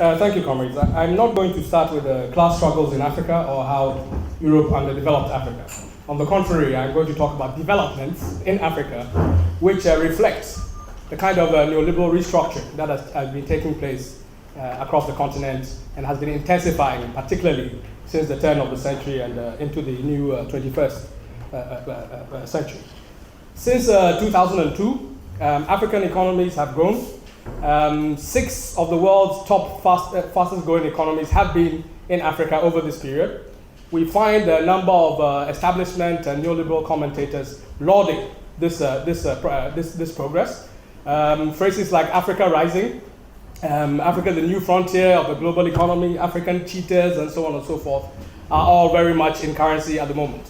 Thank you, comrades. I'm not going to start with the class struggles in Africa or how Europe underdeveloped Africa. On the contrary, I'm going to talk about developments in Africa which reflects the kind of neoliberal restructuring that has been taking place across the continent and has been intensifying, particularly since the turn of the century and into the new 21st century. Since 2002, African economies have grown. 6 of the world's top fastest growing economies have been in Africa over this period. We find a number of establishment and neoliberal commentators lauding this progress. Phrases like Africa rising, Africa the new frontier of the global economy, African cheaters, and so on and so forth are all very much in currency at the moment.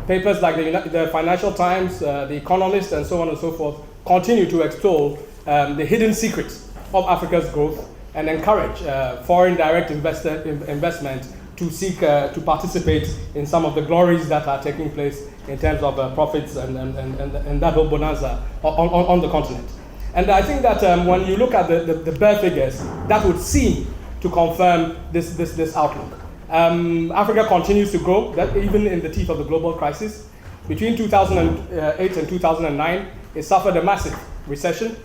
Papers like the Financial Times, The Economist, and so on and so forth continue to extol the hidden secrets of Africa's growth and encourage foreign direct investment to seek to participate in some of the glories that are taking place in terms of profits and that whole bonanza on the continent. And I think that when you look at the bare figures, that would seem to confirm this outlook. Africa continues to grow, that even in the teeth of the global crisis. Between 2008 and 2009, it suffered a massive recession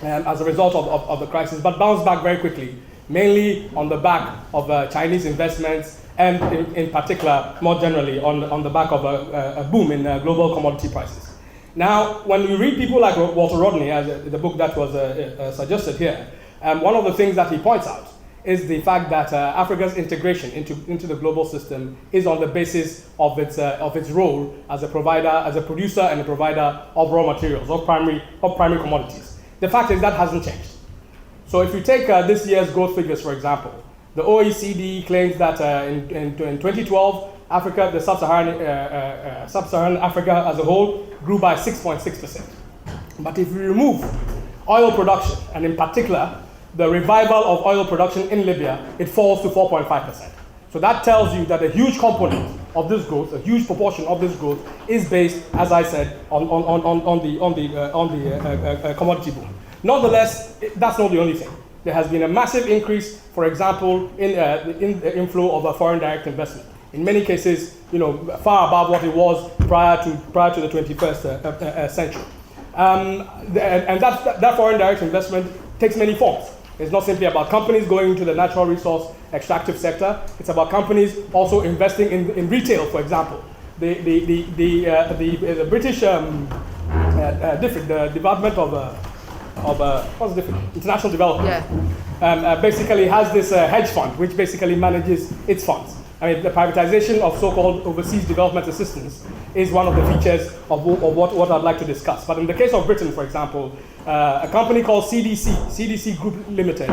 as a result of the crisis, but bounced back very quickly, mainly on the back of Chinese investments and in particular, more generally, on the back of a boom in global commodity prices. Now, when you read people like Walter Rodney, as the book that was suggested here, one of the things that he points out is the fact that Africa's integration into the global system is on the basis of its role as a provider, as a producer and a provider of raw materials, of primary commodities. The fact is that hasn't changed. So if you take this year's growth figures, for example, the OECD claims that in 2012, Africa, the sub-Saharan Africa as a whole, grew by 6.6%. But if you remove oil production, and in particular, the revival of oil production in Libya, it falls to 4.5%. So that tells you that a huge component of this growth, a huge proportion of this growth, is based, as I said, on the commodity boom. Nonetheless, that's not the only thing. There has been a massive increase, for example, in the inflow of foreign direct investment. In many cases, far above what it was prior to the 21st century. And that foreign direct investment takes many forms. It's not simply about companies going into the natural resource extractive sector. It's about companies also investing in retail, for example. The British the Department of what's different? International Development. Yeah. Basically has this hedge fund, which basically manages its funds. I mean, the privatization of so-called overseas development assistance is one of the features of what I'd like to discuss. But in the case of Britain, for example, a company called CDC Group Limited,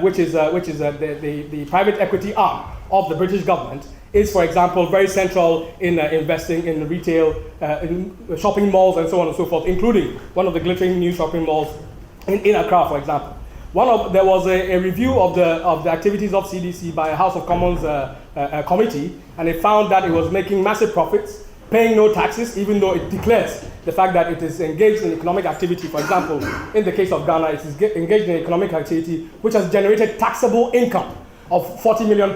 which is the private equity arm of the British government, is, for example, very central in investing in retail, in shopping malls, and so on and so forth, including one of the glittering new shopping malls in Accra, for example. There was a review of the activities of CDC by a House of Commons committee, and it found that it was making massive profits, paying no taxes, even though it declares the fact that it is engaged in economic activity. For example, in the case of Ghana, it is engaged in economic activity which has generated taxable income of £40 million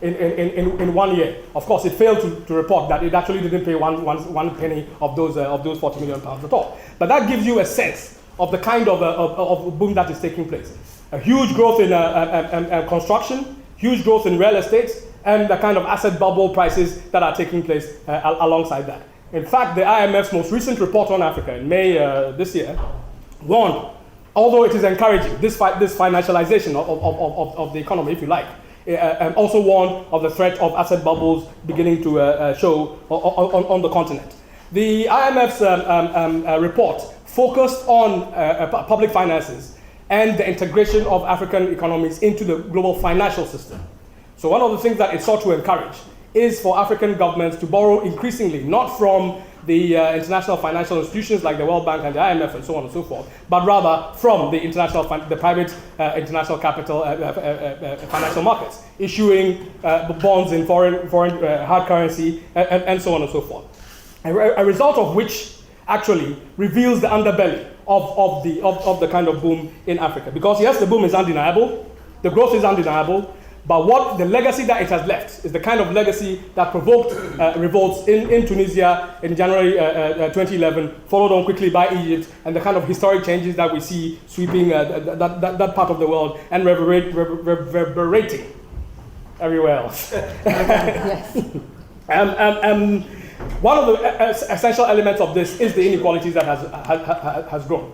in 1 year. Of course, it failed to report that it actually didn't pay one penny of those £40 million at all. But that gives you a sense of the kind of boom that is taking place. A huge growth in construction, huge growth in real estate, and the kind of asset bubble prices that are taking place alongside that. In fact, the IMF's most recent report on Africa in May this year warned, although it is encouraging, this financialization of the economy, if you like, also warned of the threat of asset bubbles beginning to show on the continent. The IMF's report focused on public finances and the integration of African economies into the global financial system. So one of the things that it sought to encourage is for African governments to borrow increasingly, not from the international financial institutions like the World Bank and the IMF and so on and so forth, but rather from the private international capital financial markets, issuing bonds in foreign hard currency and so on and so forth. A result of which actually reveals the underbelly of the kind of boom in Africa. Because yes, the boom is undeniable. The growth is undeniable, but what the legacy that it has left is the kind of legacy that provoked revolts in Tunisia in January 2011, followed on quickly by Egypt, and the kind of historic changes that we see sweeping that part of the world and reverberating everywhere else. One of the essential elements of this is the inequalities that has grown.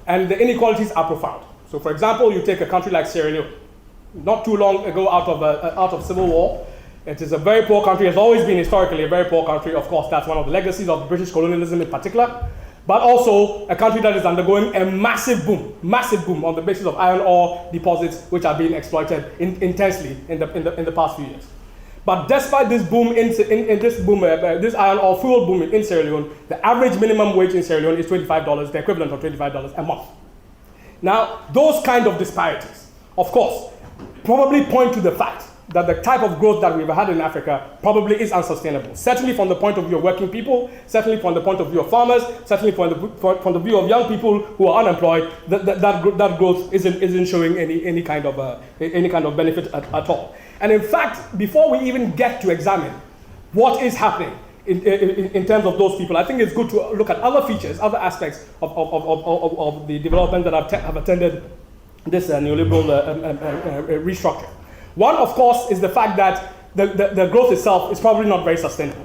And the inequalities are profound. So for example, you take a country like Sierra Leone. Not too long ago, out of civil war, it is a very poor country. Has always been historically a very poor country. Of course, that's one of the legacies of British colonialism in particular. But also a country that is undergoing a massive boom on the basis of iron ore deposits, which are being exploited intensely in the past few years. But despite this boom this iron ore fuel boom in Sierra Leone, the average minimum wage in Sierra Leone is $25, the equivalent of $25 a month. Now, those kind of disparities, of course, probably point to the fact that the type of growth that we've had in Africa probably is unsustainable. Certainly from the point of view of working people, certainly from the point of view of farmers, certainly from the view of young people who are unemployed, that growth isn't showing any kind of benefit at all. And in fact, before we even get to examine what is happening in terms of those people, I think it's good to look at other features, other aspects of the development that have attended this neoliberal restructure. One, of course, is the fact that the growth itself is probably not very sustainable.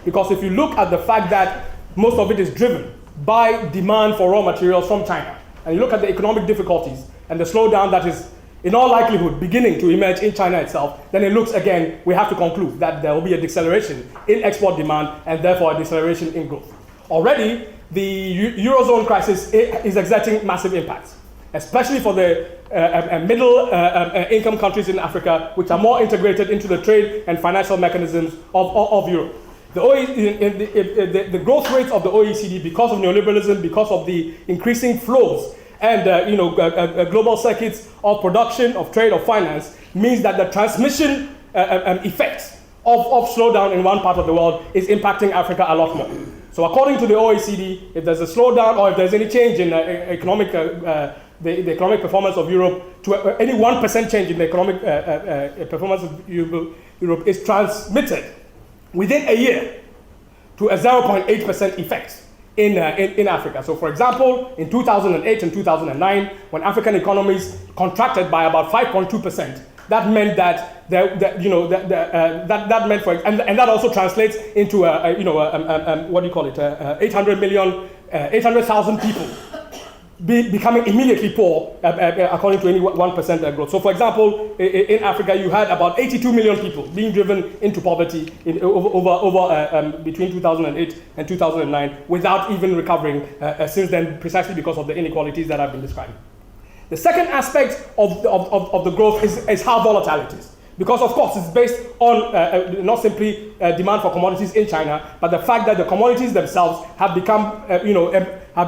Because if you look at the fact that most of it is driven by demand for raw materials from China, and you look at the economic difficulties and the slowdown that is in all likelihood beginning to emerge in China itself, then it looks, again, we have to conclude that there will be a deceleration in export demand and therefore a deceleration in growth. Already, the Eurozone crisis is exerting massive impacts, especially for the middle income countries in Africa, which are more integrated into the trade and financial mechanisms of Europe. The growth rates of the OECD, because of neoliberalism, because of the increasing flows and global circuits of production, of trade, of finance, means that the transmission effects of slowdown in one part of the world is impacting Africa a lot more. So according to the OECD, if there's a slowdown or if there's any change in the economic performance of Europe, to any 1% change in the economic performance of Europe is transmitted within a year to a 0.8% effect in Africa. So for example, in 2008 and 2009, when African economies contracted by about 5.2%, that meant that that meant for, and that also translates into 800,000 people becoming immediately poor according to any 1% growth. So for example, in Africa, you had about 82 million people being driven into poverty between 2008 and 2009 without even recovering since then, precisely because of the inequalities that I've been describing. The second aspect of the growth is how volatile it is. Because of course it's based on not simply demand for commodities in China, but the fact that the commodities themselves have become, have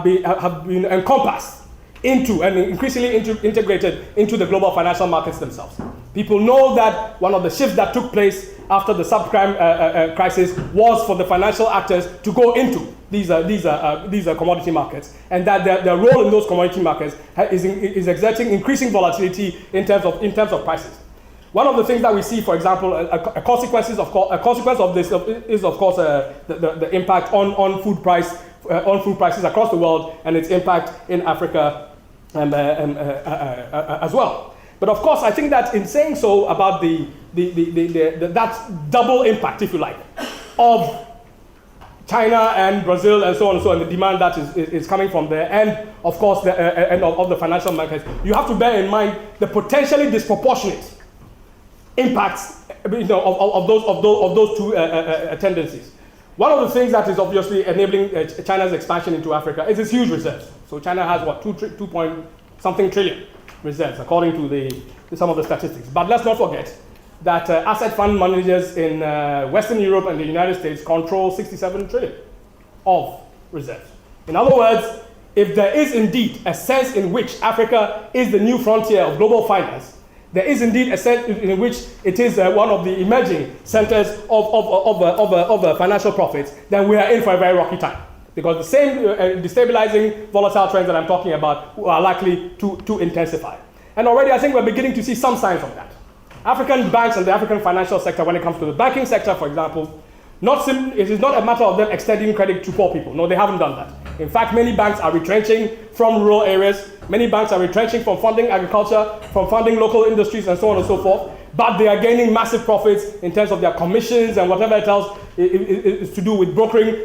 been encompassed into and increasingly integrated into the global financial markets themselves. People know that one of the shifts that took place after the subprime crisis was for the financial actors to go into these commodity markets, and that their role in those commodity markets is exerting increasing volatility in terms of prices. One of the things that we see, for example, a consequence of this is of course the impact on food prices across the world and its impact in Africa as well. But of course, I think that in saying so about that double impact, if you like, of China and Brazil and so on and so on, the demand that is coming from there, and of course of the financial markets, you have to bear in mind the potentially disproportionate impacts of those two tendencies. One of the things that is obviously enabling China's expansion into Africa is its huge reserves. So China has what, 2 point something trillion reserves according to some of the statistics. But let's not forget that asset fund managers in Western Europe and the United States control 67 trillion of reserves. In other words, if there is indeed a sense in which Africa is the new frontier of global finance, there is indeed a sense in which it is one of the emerging centers of financial profits, then we are in for a very rocky time. Because the same destabilizing volatile trends that I'm talking about are likely to intensify. And already I think we're beginning to see some signs of that. African banks and the African financial sector, when it comes to the banking sector, for example, it is not a matter of them extending credit to poor people. No, they haven't done that. In fact, many banks are retrenching from rural areas. Many banks are retrenching from funding agriculture, from funding local industries, and so on and so forth. But they are gaining massive profits in terms of their commissions and whatever else is to do with brokering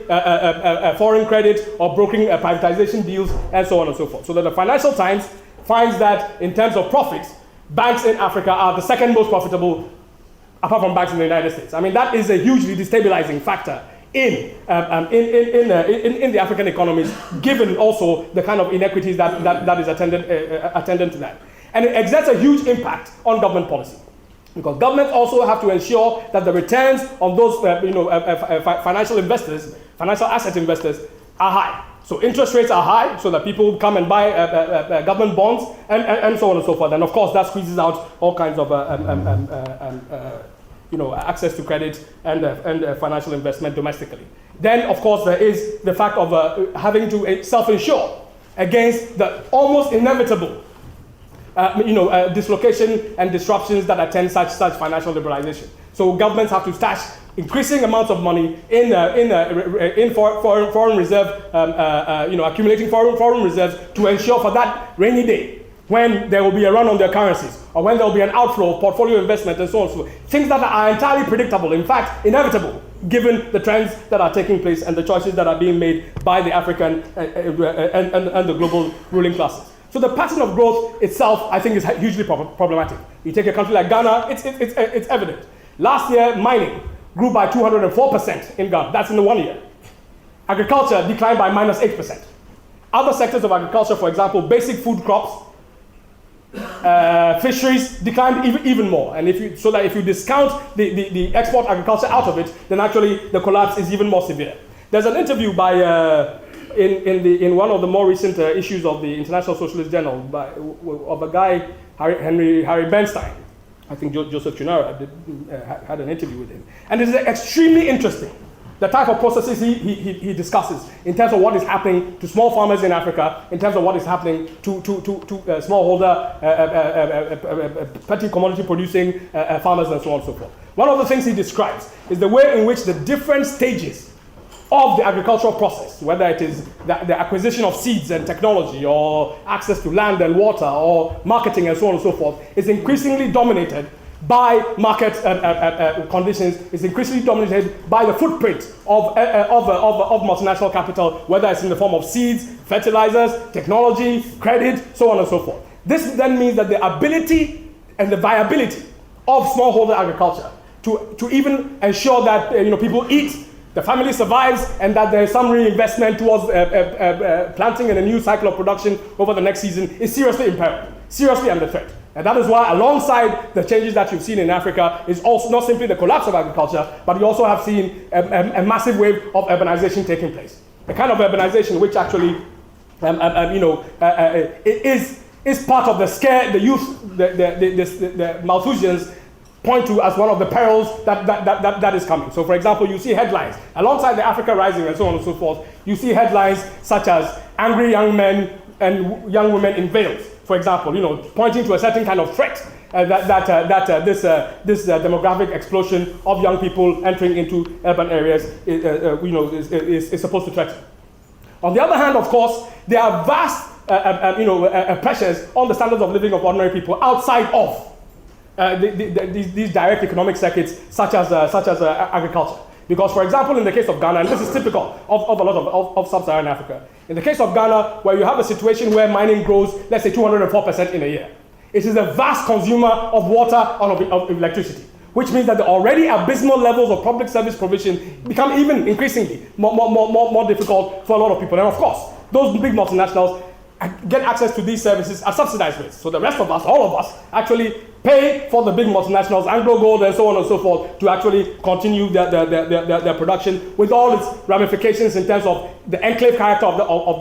foreign credit or brokering privatization deals, and so on and so forth. So that the Financial Times finds that in terms of profits, banks in Africa are the second most profitable, apart from banks in the United States. I mean, that is a hugely destabilizing factor in the African economies, given also the kind of inequities that is attendant to that. And it exerts a huge impact on government policy, because governments also have to ensure that the returns on those financial investors, financial asset investors, are high. So interest rates are high, so that people come and buy government bonds, and so on and so forth. And of course, that squeezes out all kinds of access to credit and financial investment domestically. Then, of course, there is the fact of having to self-insure against the almost inevitable dislocation and disruptions that attend such financial liberalization. So governments have to stash increasing amounts of money in foreign reserve, accumulating foreign reserves to ensure for that rainy day when there will be a run on their currencies, or when there will be an outflow of portfolio investment and so on. So things that are entirely predictable, in fact, inevitable, given the trends that are taking place and the choices that are being made by the African and the global ruling classes. So the pattern of growth itself, I think, is hugely problematic. You take a country like Ghana, it's evident. Last year, mining grew by 204% in Ghana. That's in the 1 year. Agriculture declined by -8%. Other sectors of agriculture, for example, basic food crops, fisheries, declined even more. And if you discount the export agriculture out of it, then actually the collapse is even more severe. There's an interview by in one of the more recent issues of the International Socialist Journal of a guy, Harry Bernstein. I think Joseph Chunara had an interview with him. And it is extremely interesting, the type of processes he discusses in terms of what is happening to small farmers in Africa, in terms of what is happening to smallholder, petty commodity producing farmers, and so on and so forth. One of the things he describes is the way in which the different stages of the agricultural process, whether it is the acquisition of seeds and technology, or access to land and water, or marketing and so on and so forth, is increasingly dominated by market conditions, is increasingly dominated by the footprint of multinational capital, whether it's in the form of seeds, fertilizers, technology, credit, so on and so forth. This then means that the ability and the viability of smallholder agriculture to even ensure that people eat, the family survives, and that there is some reinvestment towards planting in a new cycle of production over the next season is seriously imperiled, seriously under threat. And that is why, alongside the changes that you've seen in Africa, is also not simply the collapse of agriculture, but you also have seen a massive wave of urbanization taking place. A kind of urbanization which actually, is part of the scare the youth, the Malthusians point to as one of the perils that is coming. So, for example, you see headlines alongside the Africa Rising and so on and so forth. You see headlines such as "angry young men and young women in veils," for example, pointing to a certain kind of threat this demographic explosion of young people entering into urban areas is supposed to threaten. On the other hand, of course, there are vast pressures on the standards of living of ordinary people outside of these direct economic circuits, such as agriculture. Because, for example, in the case of Ghana, and this is typical of a lot of sub-Saharan Africa, in the case of Ghana, where you have a situation where mining grows, let's say 204% in a year, it is a vast consumer of water and of electricity, which means that the already abysmal levels of public service provision become even increasingly more difficult for a lot of people. And of course, those big multinationals get access to these services at subsidized rates. So the rest of us, all of us, actually pay for the big multinationals, Anglo Gold and so on and so forth, to actually continue their production, with all its ramifications in terms of the enclave character of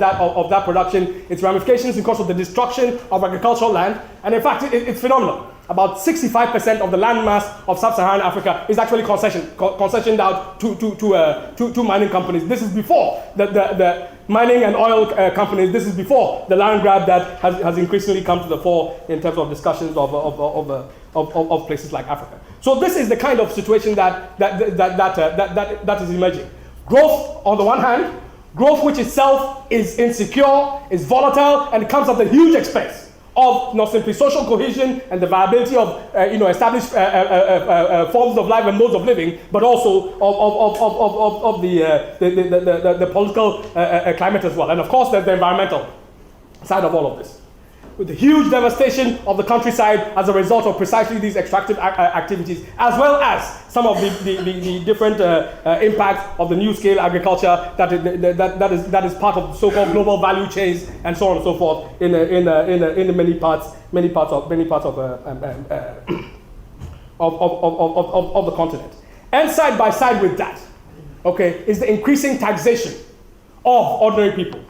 that production, its ramifications because of the destruction of agricultural land. And in fact, it's phenomenal. About 65% of the land mass of sub-Saharan Africa is actually concessioned out to mining companies. This is before the mining and oil companies. This is before the land grab that has increasingly come to the fore in terms of discussions of places like Africa. So this is the kind of situation that is emerging. Growth on the one hand, growth which itself is insecure, is volatile, and comes at a huge expense of not simply social cohesion and the viability of established forms of life and modes of living, but also of the political climate as well. And of course, there's the environmental side of all of this, with the huge devastation of the countryside as a result of precisely these extractive activities, as well as some of the different impacts of the new scale agriculture that is part of the so-called global value chains and so on and so forth in many parts of the continent. And side by side with that, okay, is the increasing taxation of ordinary people.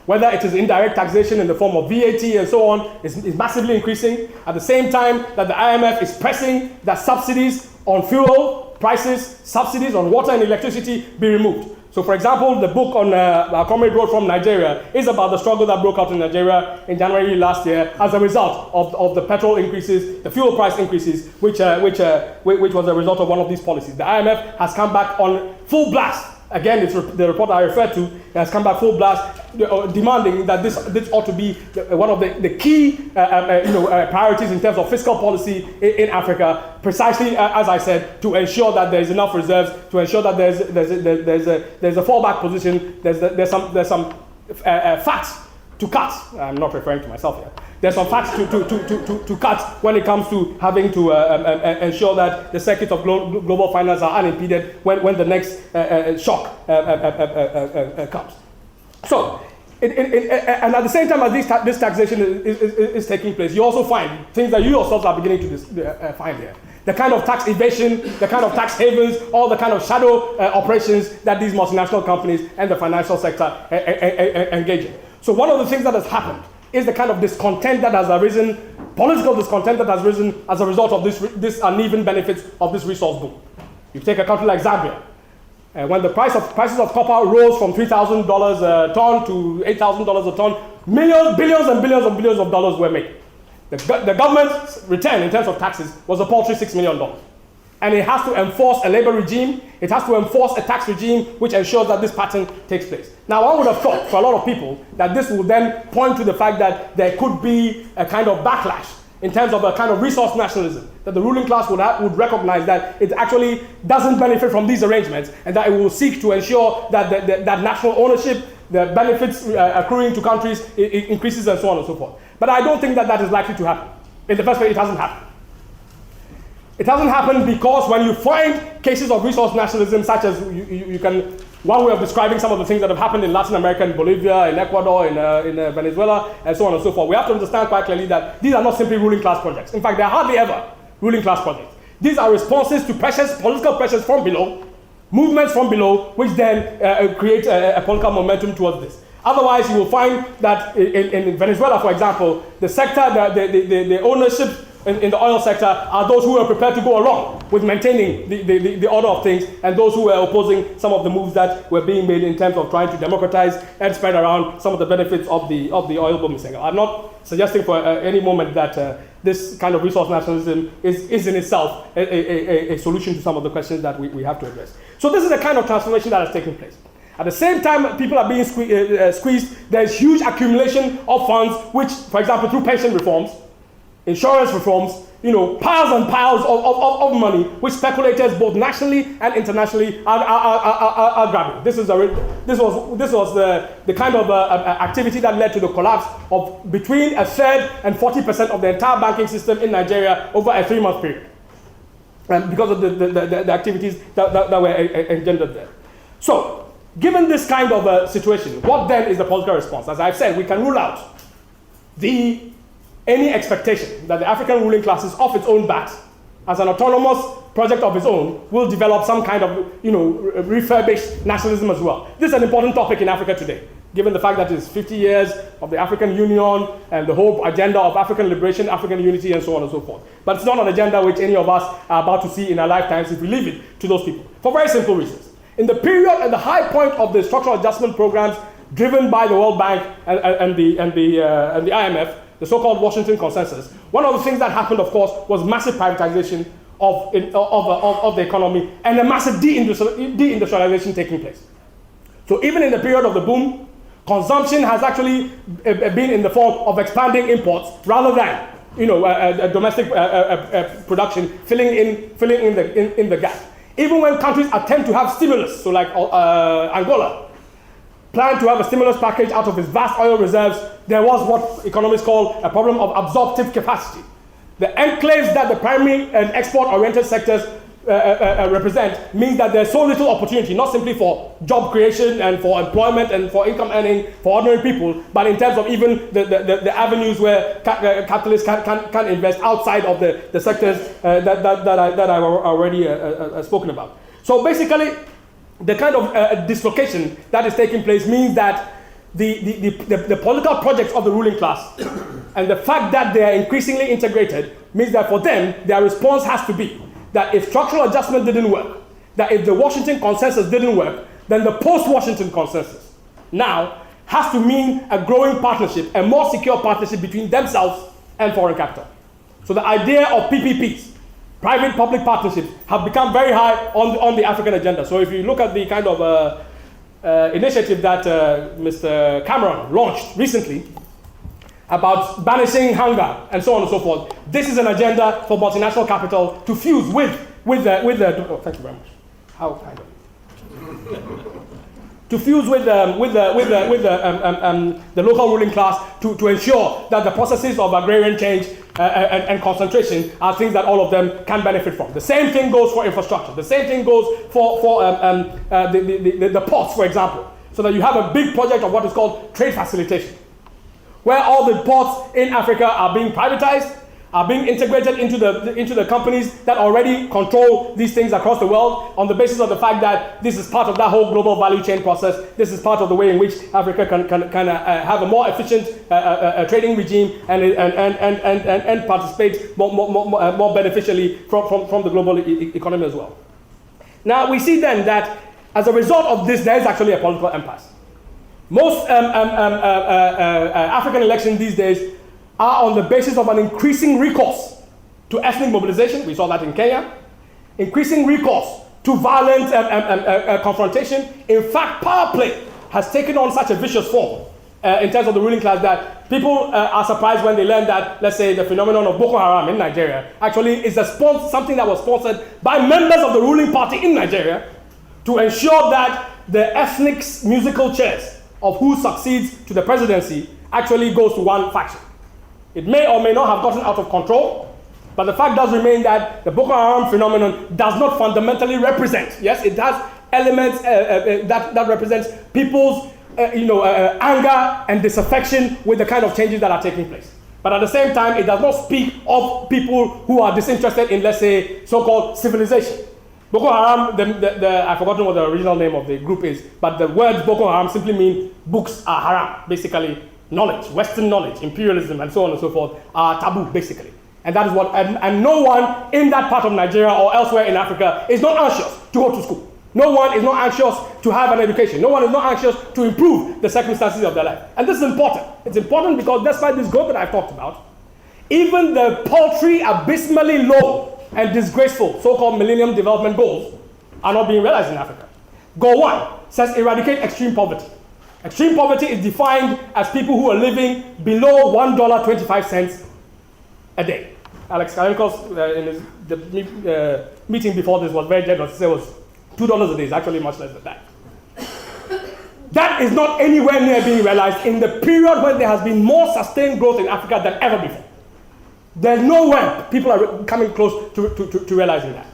Whether it is indirect taxation in the form of VAT and so on, is massively increasing. At the same time that the IMF is pressing that subsidies on fuel prices, subsidies on water and electricity be removed. So for example, the book on our comrade wrote from Nigeria is about the struggle that broke out in Nigeria in January last year as a result of the petrol increases, the fuel price increases, which was a result of one of these policies. The IMF has come back on full blast. Again, it's the report I referred to has come back full blast, demanding that this ought to be one of the key priorities in terms of fiscal policy in Africa, precisely as I said, to ensure that there is enough reserves, to ensure that there's a fallback position, there's some facts to cut. I'm not referring to myself here. There's some facts to cut when it comes to having to ensure that the circuit of global finance are unimpeded when the next shock comes. So, and at the same time as this taxation is taking place, you also find things that you yourselves are beginning to find here. The kind of tax evasion, the kind of tax havens, all the kind of shadow operations that these multinational companies and the financial sector engage in. So one of the things that has happened is the kind of discontent that has arisen, political discontent that has arisen as a result of this uneven benefits of this resource boom. You take a country like Zambia, when the prices of copper rose from $3,000 a ton to $8,000 a ton, billions and billions of dollars were made. The government's return in terms of taxes was a paltry $6 million. And it has to enforce a labor regime, it has to enforce a tax regime which ensures that this pattern takes place. Now, one would have thought for a lot of people that this would then point to the fact that there could be a kind of backlash in terms of a kind of resource nationalism, that the ruling class would recognize that it actually doesn't benefit from these arrangements and that it will seek to ensure that that national ownership, the benefits accruing to countries it increases and so on and so forth. But I don't think that is likely to happen. In the first place, it hasn't happened. It hasn't happened because when you find cases of resource nationalism, such as you can, one way of describing some of the things that have happened in Latin America, in Bolivia, in Ecuador, in Venezuela, and so on and so forth, we have to understand quite clearly that these are not simply ruling class projects. In fact, they are hardly ever ruling class projects. These are responses to pressures, political pressures from below, movements from below, which then create a political momentum towards this. Otherwise, you will find that in Venezuela, for example, the sector, the ownership in the oil sector are those who are prepared to go along with maintaining the order of things, and those who were opposing some of the moves that were being made in terms of trying to democratize and spread around some of the benefits of the oil boom. I'm not suggesting for any moment that this kind of resource nationalism is in itself a solution to some of the questions that we have to address. So this is the kind of transformation that has taken place. At the same time, people are being squeezed. There's huge accumulation of funds, which, for example, through pension reforms, insurance reforms, piles and piles of money, which speculators both nationally and internationally are grabbing. This was the kind of activity that led to the collapse of between a third and 40% of the entire banking system in Nigeria over a 3-month period, because of the activities that were engendered there. So, given this kind of situation, what then is the political response? As I've said, we can rule out any expectation that the African ruling classes off its own bat, as an autonomous project of its own, will develop some kind of refurbished nationalism as well. This is an important topic in Africa today, given the fact that it's 50 years of the African Union and the whole agenda of African liberation, African unity, and so on and so forth. But it's not an agenda which any of us are about to see in our lifetimes if we leave it to those people, for very simple reasons. In the period at the high point of the structural adjustment programs driven by the World Bank and the IMF, the so-called Washington Consensus, one of the things that happened, of course, was massive privatization of the economy and a massive deindustrialization taking place. So even in the period of the boom, consumption has actually been in the form of expanding imports rather than domestic production filling in the gap. Even when countries attempt to have stimulus, so like Angola, planned to have a stimulus package out of its vast oil reserves, there was what economists call a problem of absorptive capacity. The enclaves that the primary and export-oriented sectors represent means that there's so little opportunity, not simply for job creation and for employment and for income earning for ordinary people, but in terms of even the avenues where capitalists can invest outside of the sectors that I've already spoken about. So basically, the kind of dislocation that is taking place means that the political projects of the ruling class and the fact that they are increasingly integrated means that for them, their response has to be that if structural adjustment didn't work, that if the Washington Consensus didn't work, then the post-Washington Consensus now has to mean a growing partnership, a more secure partnership between themselves and foreign capital. So the idea of PPPs, private-public partnerships, have become very high on the African agenda. So if you look at the kind of initiative that Mr. Cameron launched recently about banishing hunger and so on and so forth, this is an agenda for multinational capital to fuse with the oh, thank you very much. How kind of to fuse with the local ruling class to ensure that the processes of agrarian change and concentration are things that all of them can benefit from. The same thing goes for infrastructure. The same thing goes for the ports, for example, so that you have a big project of what is called trade facilitation, where all the ports in Africa are being privatized, are being integrated into the companies that already control these things across the world on the basis of the fact that this is part of that whole global value chain process. This is part of the way in which Africa can have a more efficient trading regime and participate more beneficially from the global economy as well. Now we see then that as a result of this, there is actually a political impasse. Most African elections these days are on the basis of an increasing recourse to ethnic mobilization. We saw that in Kenya. Increasing recourse to violent confrontation. In fact, power play has taken on such a vicious form in terms of the ruling class that people are surprised when they learn that, let's say, the phenomenon of Boko Haram in Nigeria actually is something that was sponsored by members of the ruling party in Nigeria to ensure that the ethnic musical chairs of who succeeds to the presidency actually goes to one faction. It may or may not have gotten out of control, but the fact does remain that the Boko Haram phenomenon does not fundamentally represent. Yes, it has elements that represents people's anger and disaffection with the kind of changes that are taking place. But at the same time, it does not speak of people who are disinterested in, let's say, so-called civilization. Boko Haram, I've forgotten what the original name of the group is, but the word Boko Haram simply means books are haram, basically. Knowledge, Western knowledge, imperialism, and so on and so forth are taboo, basically. And that is what, and no one in that part of Nigeria or elsewhere in Africa is not anxious to go to school. No one is not anxious to have an education. No one is not anxious to improve the circumstances of their life. And this is important. It's important because despite this growth that I've talked about, even the paltry, abysmally low and disgraceful so-called Millennium Development Goals are not being realized in Africa. Goal 1 says eradicate extreme poverty. Extreme poverty is defined as people who are living below $1.25 a day. Alex Kalenkos, in the meeting before this, was very generous. He said it was $2 a day. It's actually much less than that. That is not anywhere near being realized in the period when there has been more sustained growth in Africa than ever before. There's nowhere people are coming close to realizing that.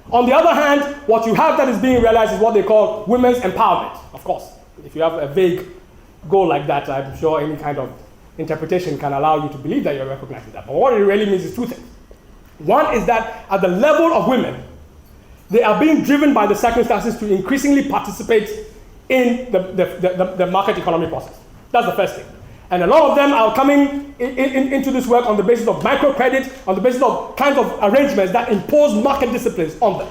On the other hand, what you have that is being realized is what they call women's empowerment, of course. If you have a vague goal like that, I'm sure any kind of interpretation can allow you to believe that you're recognizing that. But what it really means is two things. One is that at the level of women, they are being driven by the circumstances to increasingly participate in the market economy process. That's the first thing. And a lot of them are coming into this work on the basis of microcredit, on the basis of kinds of arrangements that impose market disciplines on them.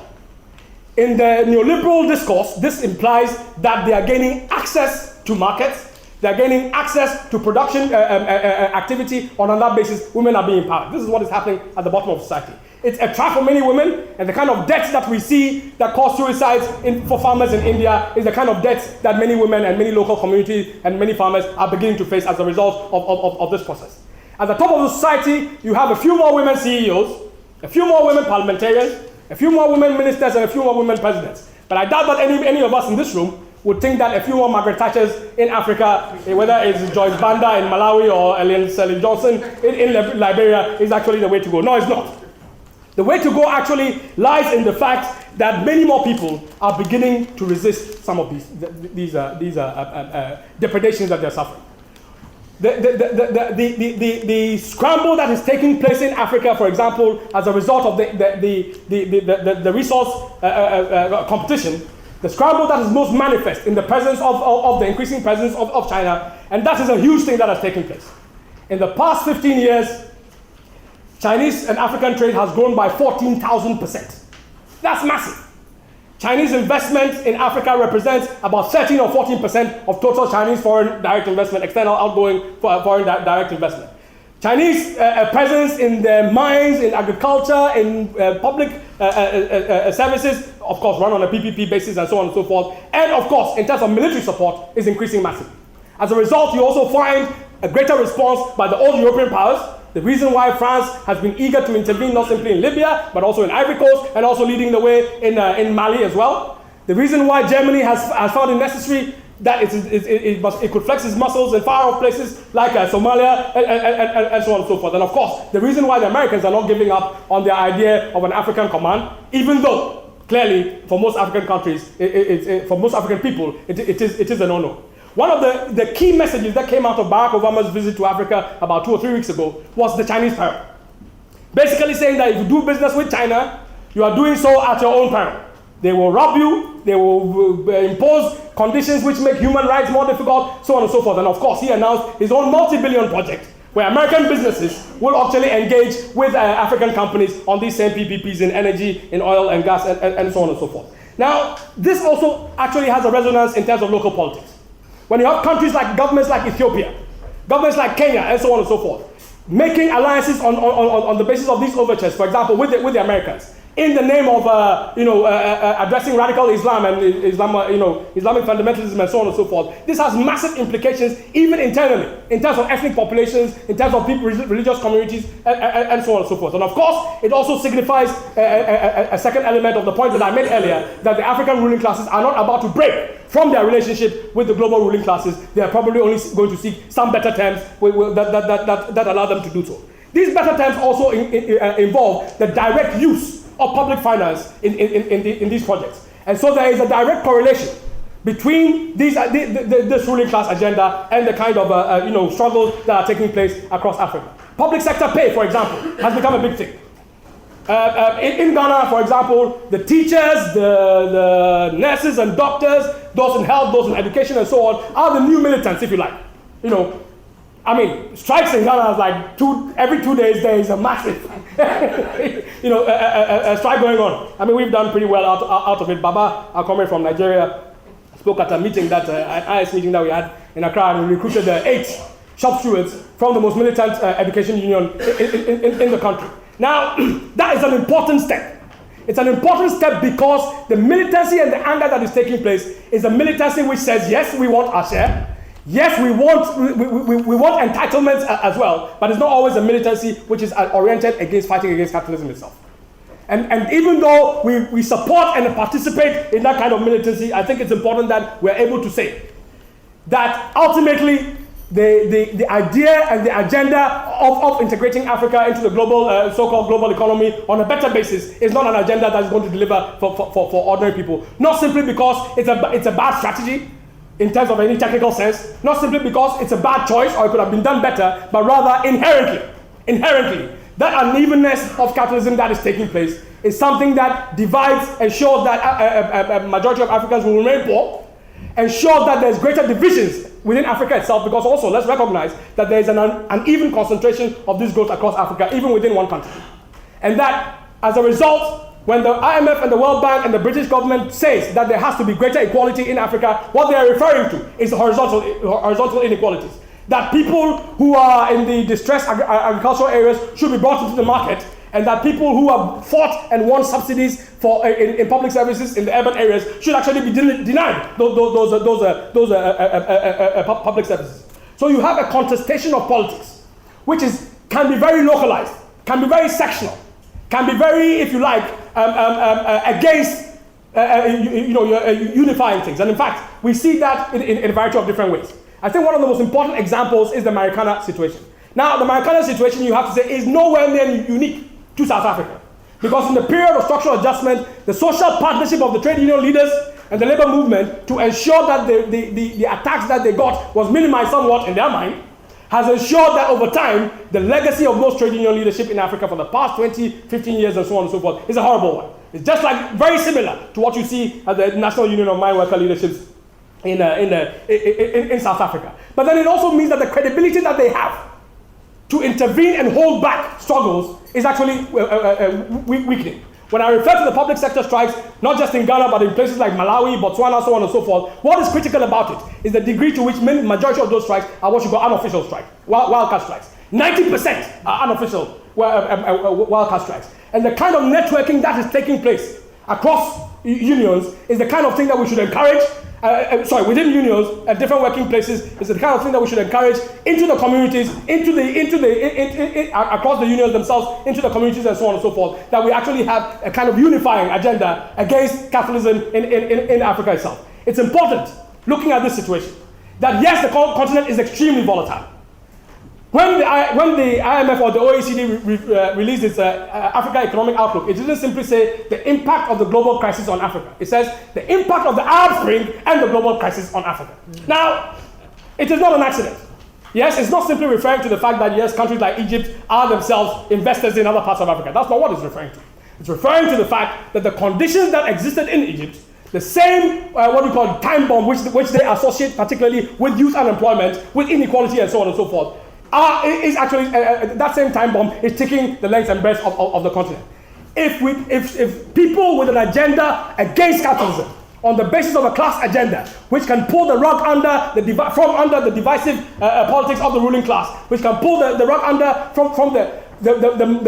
In the neoliberal discourse, this implies that they are gaining access to markets They're gaining access to production activity, and on that basis, women are being empowered. This is what is happening at the bottom of society. It's a trap for many women, and the kind of debts that we see that cause suicides for farmers in India is the kind of debts that many women and many local communities and many farmers are beginning to face as a result of this process. At the top of the society, you have a few more women CEOs, a few more women parliamentarians, a few more women ministers, and a few more women presidents. But I doubt that any of us in this room would think that a few more Margaret Thatchers in Africa, whether it's Joyce Banda in Malawi or Ellen Selig Johnson in Liberia, is actually the way to go. No, it's not. The way to go actually lies in the fact that many more people are beginning to resist some of these depredations that they're suffering. The scramble that is taking place in Africa, for example, as a result of the resource competition, the scramble that is most manifest in the presence of the increasing presence of China, and that is a huge thing that has taken place. In the past 15 years, Chinese and African trade has grown by 14,000%. That's massive. Chinese investment in Africa represents about 13 or 14% of total Chinese foreign direct investment, external outgoing foreign direct investment. Chinese presence in the mines, in agriculture, in public services, of course, run on a PPP basis and so on and so forth. And of course, in terms of military support, is increasing massively. As a result, you also find a greater response by the old European powers. The reason why France has been eager to intervene not simply in Libya, but also in Ivory Coast, and also leading the way in Mali as well. The reason why Germany has found it necessary that it could flex its muscles in far-off places like Somalia and so on and so forth. And of course, the reason why the Americans are not giving up on their idea of an African command, even though clearly for most African countries, for most African people, it is a no-no. One of the key messages that came out of Barack Obama's visit to Africa about 2 or 3 weeks ago was the Chinese peril. Basically saying that if you do business with China, you are doing so at your own peril. They will rob you, they will impose conditions which make human rights more difficult, so on and so forth. And of course, he announced his own multi-billion project where American businesses will actually engage with African companies on these same PPPs in energy, in oil and gas, and so on and so forth. Now, this also actually has a resonance in terms of local politics. When you have countries like governments like Ethiopia, governments like Kenya, and so on and so forth, making alliances on the basis of these overtures, for example, with the Americans, in the name of addressing radical Islam and Islamic fundamentalism and so on and so forth. This has massive implications even internally, in terms of ethnic populations, in terms of people, religious communities, and so on and so forth. And of course, it also signifies a second element of the point that I made earlier, that the African ruling classes are not about to break from their relationship with the global ruling classes. They are probably only going to seek some better terms that allow them to do so. These better terms also involve the direct use of public finance in these projects. And so there is a direct correlation between this ruling class agenda and the kind of struggles that are taking place across Africa. Public sector pay, for example, has become a big thing. In Ghana, for example, the teachers, the nurses and doctors, those in health, those in education and so on, are the new militants, if you like. Strikes in Ghana is like every 2 days there is a massive, a strike going on. I mean, we've done pretty well out of it. Baba, our comrade from Nigeria, spoke at a meeting an IS meeting that we had in Accra, and we recruited 8 shop stewards from the most militant education union in the country. Now, that is an important step. It's an important step because the militancy and the anger that is taking place is a militancy which says, yes, we want our share. Yes, we want entitlements as well, but it's not always a militancy which is oriented against fighting against capitalism itself. And even though we support and participate in that kind of militancy, I think it's important that we're able to say that ultimately the idea and the agenda of integrating Africa into the global, so-called global economy on a better basis is not an agenda that is going to deliver for ordinary people. Not simply because it's a bad strategy in terms of any technical sense, not simply because it's a bad choice or it could have been done better, but rather inherently, that unevenness of capitalism that is taking place is something that divides and shows that a majority of Africans will remain poor, and shows that there's greater divisions within Africa itself, because also let's recognize that there is an uneven concentration of this growth across Africa, even within one country. And that, as a result, When the IMF and the World Bank and the British government says that there has to be greater equality in Africa, what they are referring to is horizontal inequalities. That people who are in the distressed agricultural areas should be brought into the market, and that people who have fought and won subsidies for in public services in the urban areas should actually be denied those public services. So you have a contestation of politics, which can be very localized, can be very sectional, can be very, if you like, against unifying things. And in fact, we see that in a variety of different ways. I think one of the most important examples is the Marikana situation. Now, the Marikana situation, you have to say, is nowhere near unique to South Africa. Because in the period of structural adjustment, the social partnership of the trade union leaders and the labor movement to ensure that the attacks that they got was minimized somewhat in their mind, has ensured that over time, the legacy of most trade union leadership in Africa for the past 20, 15 years and so on and so forth is a horrible one. It's just like very similar to what you see at the National Union of Mine Worker Leaderships in South Africa. But then it also means that the credibility that they have to intervene and hold back struggles is actually weakening. When I refer to the public sector strikes, not just in Ghana, but in places like Malawi, Botswana, so on and so forth, what is critical about it is the degree to which majority of those strikes are what you call unofficial strikes, wildcard strikes. 90% are unofficial wildcard strikes. And the kind of networking that is taking place across unions is the kind of thing that we should encourage. Within unions and different working places is the kind of thing that we should encourage into the communities, across the unions themselves, into the communities and so on and so forth, that we actually have a kind of unifying agenda against capitalism in Africa itself. It's important, looking at this situation, that yes, the continent is extremely volatile. When the IMF or the OECD released its Africa Economic Outlook, it didn't simply say the impact of the global crisis on Africa. It says the impact of the Arab Spring and the global crisis on Africa. Now, it is not an accident. Yes, it's not simply referring to the fact that, yes, countries like Egypt are themselves investors in other parts of Africa. That's not what it's referring to. It's referring to the fact that the conditions that existed in Egypt, the same, what we call time bomb, which they associate particularly with youth unemployment, with inequality and so on and so forth, is actually that same time bomb is ticking the length and breadth of the continent. If people with an agenda against capitalism, on the basis of a class agenda, which can pull the rug under the divisive politics of the ruling class, which can pull the rug under from the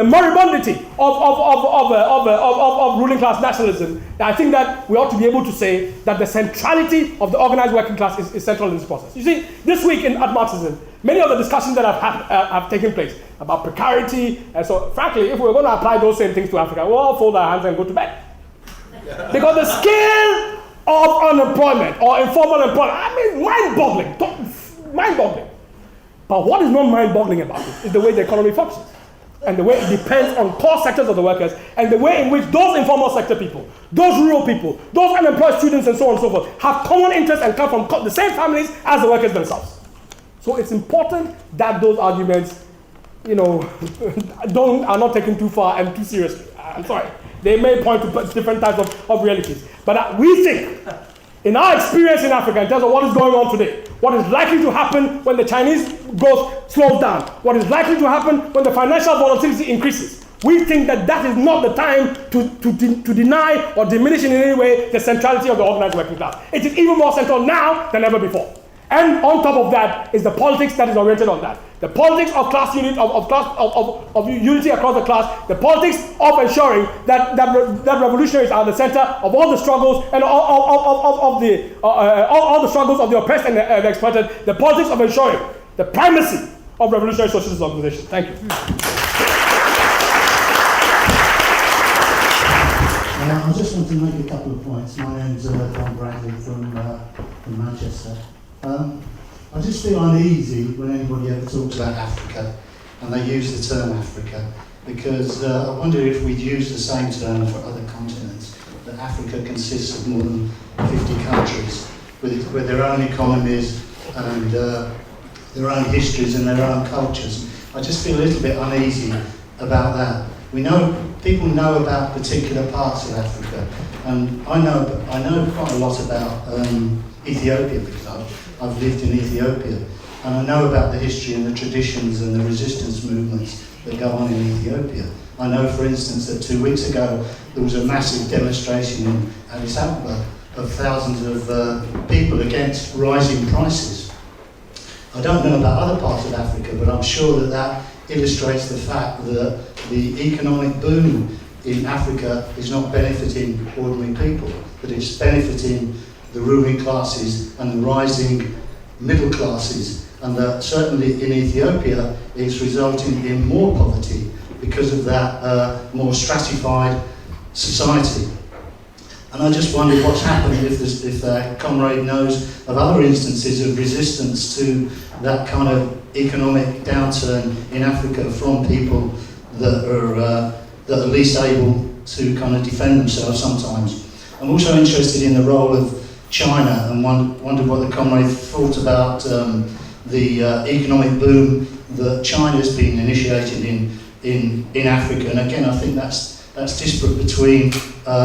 moribundity of ruling class nationalism, I think that we ought to be able to say that the centrality of the organized working class is central in this process. You see, this week at Marxism, many of the discussions that have taken place about precarity, and so frankly, if we were going to apply those same things to Africa, we'll all fold our hands and go to bed. Because the scale of unemployment or informal employment, mind-boggling. But what is not mind-boggling about it is the way the economy functions, and the way it depends on core sectors of the workers, and the way in which those informal sector people, those rural people, those unemployed students and so on and so forth have common interests and come from the same families as the workers themselves. So it's important that those arguments, are not taken too far and too seriously. I'm sorry. They may point to different types of realities. But we think, in our experience in Africa, in terms of what is going on today, what is likely to happen when the Chinese growth slows down, what is likely to happen when the financial volatility increases, we think that is not the time to deny or diminish in any way the centrality of the organized working class. It is even more central now than ever before. And on top of that is the politics that is oriented on that. The politics of class unity, of unity across the class, the politics of ensuring that revolutionaries are the center of all the struggles and all the struggles of the oppressed and the exploited, the politics of ensuring the primacy of revolutionary socialist organization. Thank you. I just want to make a couple of points. My name's Tom Bradley from Manchester. I just feel uneasy when anybody ever talks about Africa and they use the term Africa, because I wonder if we'd use the same term for other continents, that Africa consists of more than 50 countries with their own economies and their own histories and their own cultures. I just feel a little bit uneasy about that. People know about particular parts of Africa, and I know quite a lot about Ethiopia, because I've lived in Ethiopia, and I know about the history and the traditions and the resistance movements that go on in Ethiopia. I know, for instance, that 2 weeks ago there was a massive demonstration in Addis Ababa of thousands of people against rising prices. I don't know about other parts of Africa, but I'm sure that that illustrates the fact that the economic boom in Africa is not benefiting ordinary people, that it's benefiting the ruling classes and the rising middle classes, and that certainly in Ethiopia it's resulting in more poverty because of that more stratified society. And I just wondered what's happening if the comrade knows of other instances of resistance to that kind of economic downturn in Africa from people that are least able to kind of defend themselves sometimes. I'm also interested in the role of China and wondered what the comrade thought about the economic boom that China's been initiating in Africa. And again, I think that's disparate between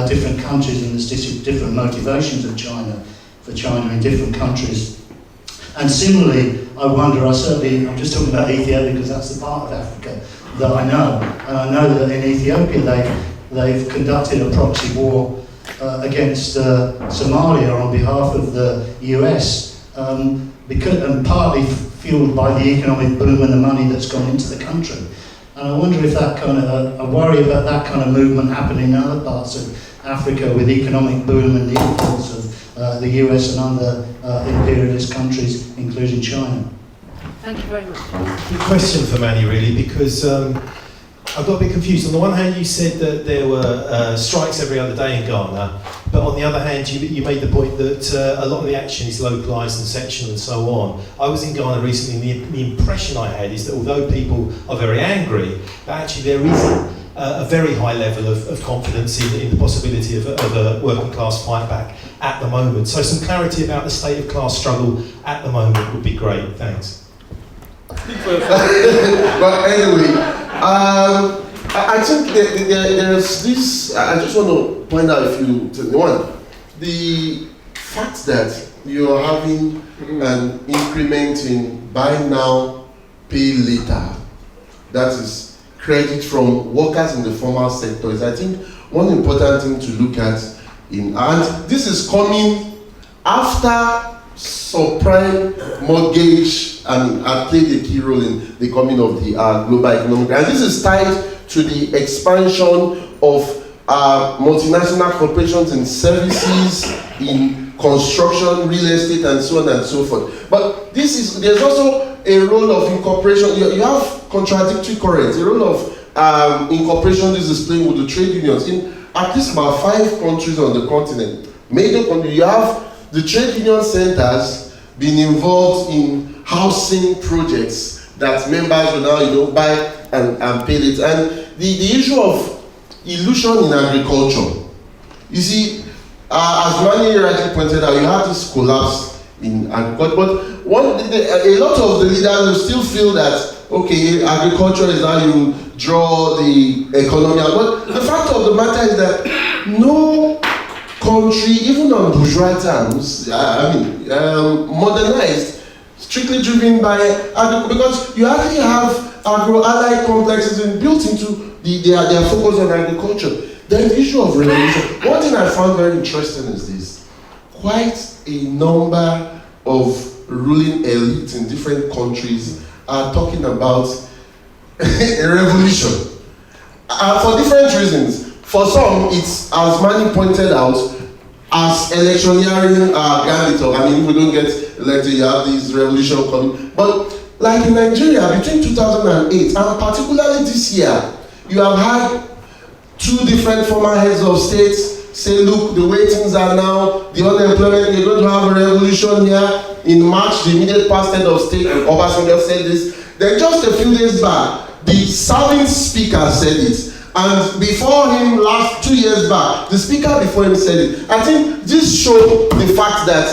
different countries, and there's different motivations of China in different countries. And similarly, I wonder, I'm just talking about Ethiopia because that's the part of Africa that I know. And I know that in Ethiopia they've conducted a proxy war against Somalia on behalf of the US, and partly fueled by the economic boom and the money that's gone into the country. And I wonder if that kind of, I worry about that kind of movement happening in other parts of Africa with economic boom and the influence of the US and other imperialist countries, including China. Thank you very much. Good question for Manny, really, because I got a bit confused. On the one hand, you said that there were strikes every other day in Ghana, but on the other hand, you made the point that a lot of the action is localised and sectional and so on. I was in Ghana recently, and the impression I had is that although people are very angry, that actually there is a very high level of confidence in the possibility of a working class fight back at the moment. So some clarity about the state of class struggle at the moment would be great. Thanks. But anyway, I think there's this. I just want to point out a few things. One, the fact that you're having an increment in buy now, pay later, that is credit from workers in the formal sector, is I think one important thing to look at. And this is coming after subprime mortgage and played a key role in the coming of the global economic. And this is tied to the expansion of multinational corporations in services, in construction, real estate, and so on and so forth. But there's also a role of incorporation. You have contradictory currents. The role of incorporation this is playing with the trade unions. In at least about 5 countries on the continent, major countries, you have the trade union centers being involved in housing projects that members will now, buy and pay it. And the issue of illusion in agriculture. You see, as Manny rightly pointed out, you have this collapse in agriculture, but a lot of the leaders will still feel that, okay, agriculture is how you draw the economy. But the fact of the matter is that no country, even on bourgeois terms, modernized, strictly driven by agriculture, because you actually have agro-allied complexes built into their focus on agriculture. Then the issue of revolution. One thing I found very interesting is this. Quite a number of ruling elites in different countries are talking about a revolution. For different reasons. For some, it's, as Manny pointed out, as electioneering gambit. If we don't get elected, you have this revolution coming. But like in Nigeria, between 2008 and particularly this year, you have had 2 different former heads of states say, look, the way things are now, the unemployment, you're going to have a revolution here. In March, the immediate past head of state, Obasanjo, said this. Then just a few days back, the serving speaker said it. And before him, 2 years back, the speaker before him said it. I think this showed the fact that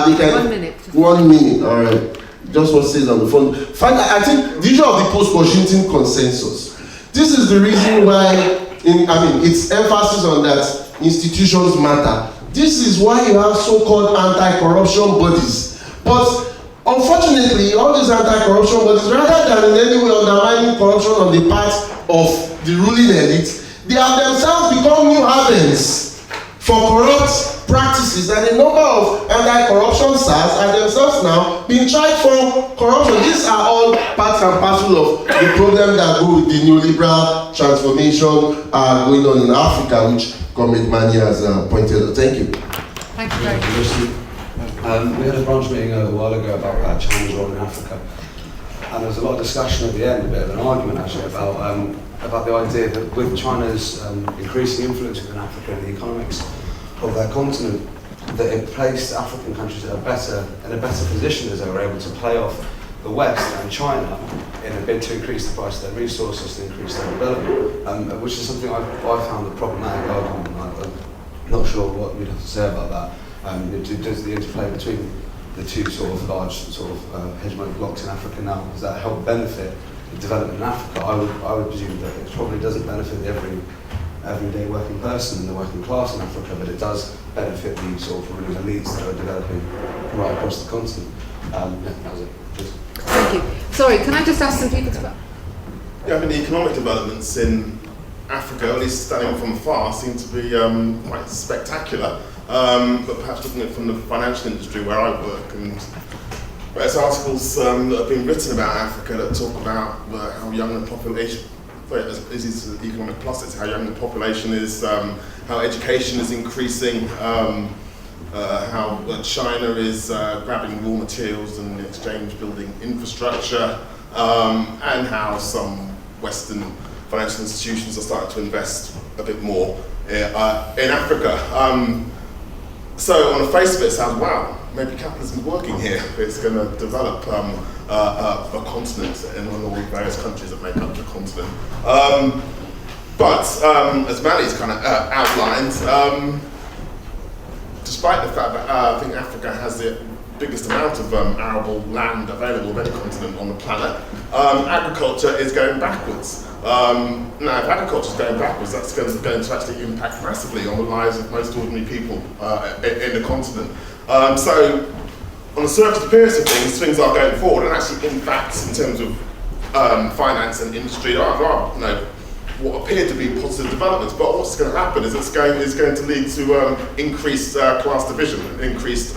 they can... 1 minute. 1 minute, all right. Just what says on the phone. Finally, I think the issue of the post-Washington consensus. This is the reason why, its emphasis on that institutions matter. This is why you have so-called anti-corruption bodies. But Unfortunately, all this anti-corruption bodies, rather than in any way undermining corruption on the part of the ruling elite, they have themselves become new havens for corrupt practices, and a number of anti-corruption SARs are themselves now being tried for corruption. These are all parts and parcel of the problem that go with the neoliberal transformation going on in Africa, which Comrade Mani has pointed out. Thank you. Thank you very much. We had a branch meeting a while ago about China's role in Africa, and there was a lot of discussion at the end, a bit of an argument actually, about the idea that with China's increasing influence within Africa and the economics of their continent, that it placed African countries in a better position as they were able to play off the West and China in a bid to increase the price of their resources, to increase their development, which is something I found a problematic argument. I'm not sure what you'd have to say about that. Does the interplay between the two sort of large hegemonic blocks in Africa now, does that help benefit the development in Africa? I would presume that it probably doesn't benefit the everyday working person and the working class in Africa, but it does benefit the sort of ruling elites that are developing right across the continent. That was it. Thank you. Sorry, can I just ask some people to... Yeah, I mean, the economic developments in Africa, at least standing from afar, seem to be quite spectacular. But perhaps looking at it from the financial industry where I work, and there's articles that have been written about Africa that talk about how young the population, this is the economic plus, it's how young the population is, how education is increasing, how China is grabbing raw materials and in exchange building infrastructure, and how some Western financial institutions are starting to invest a bit more in Africa. So on the face of it, it sounds, wow, maybe capitalism is working here. It's going to develop a continent in all the various countries that make up the continent. But as Manny's kind of outlined, despite the fact that I think Africa has the biggest amount of arable land available of any continent on the planet, agriculture is going backwards. Now, if agriculture is going backwards, that's going to actually impact massively on the lives of most ordinary people in the continent. So, on the surface appearance of things are going forward, and actually, in fact, in terms of finance and industry, there are what appear to be positive developments. But what's going to happen is it's going to lead to increased class division, increased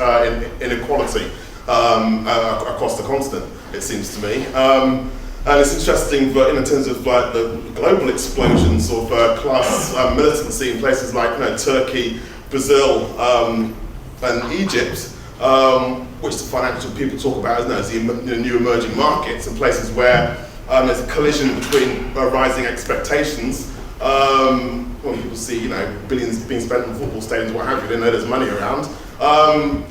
inequality across the continent. It seems to me. And it's interesting, but in terms of like the global explosions of class militancy in places like Turkey, Brazil, and Egypt, which the financial people talk about as the new emerging markets, and places where there's a collision between rising expectations. When people see billions being spent on football stadiums, what have you, they know there's money around. And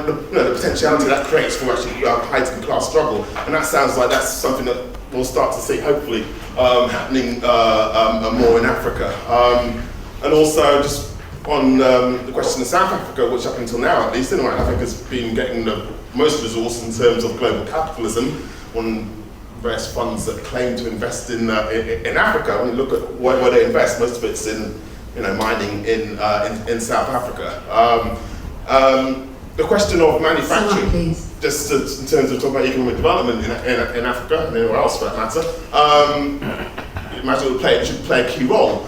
the potentiality that creates for actually heightened class struggle, and that sounds like that's something that we'll start to see, hopefully, happening more in Africa. And also, just on the question of South Africa, which up until now, at least, anyway, I think has been getting the most resource in terms of global capitalism, on various funds that claim to invest in Africa. When you look at where they invest, most of it's in mining in South Africa. The question of manufacturing, just in terms of talking about economic development in Africa and anywhere else for that matter, imagine it should play a key role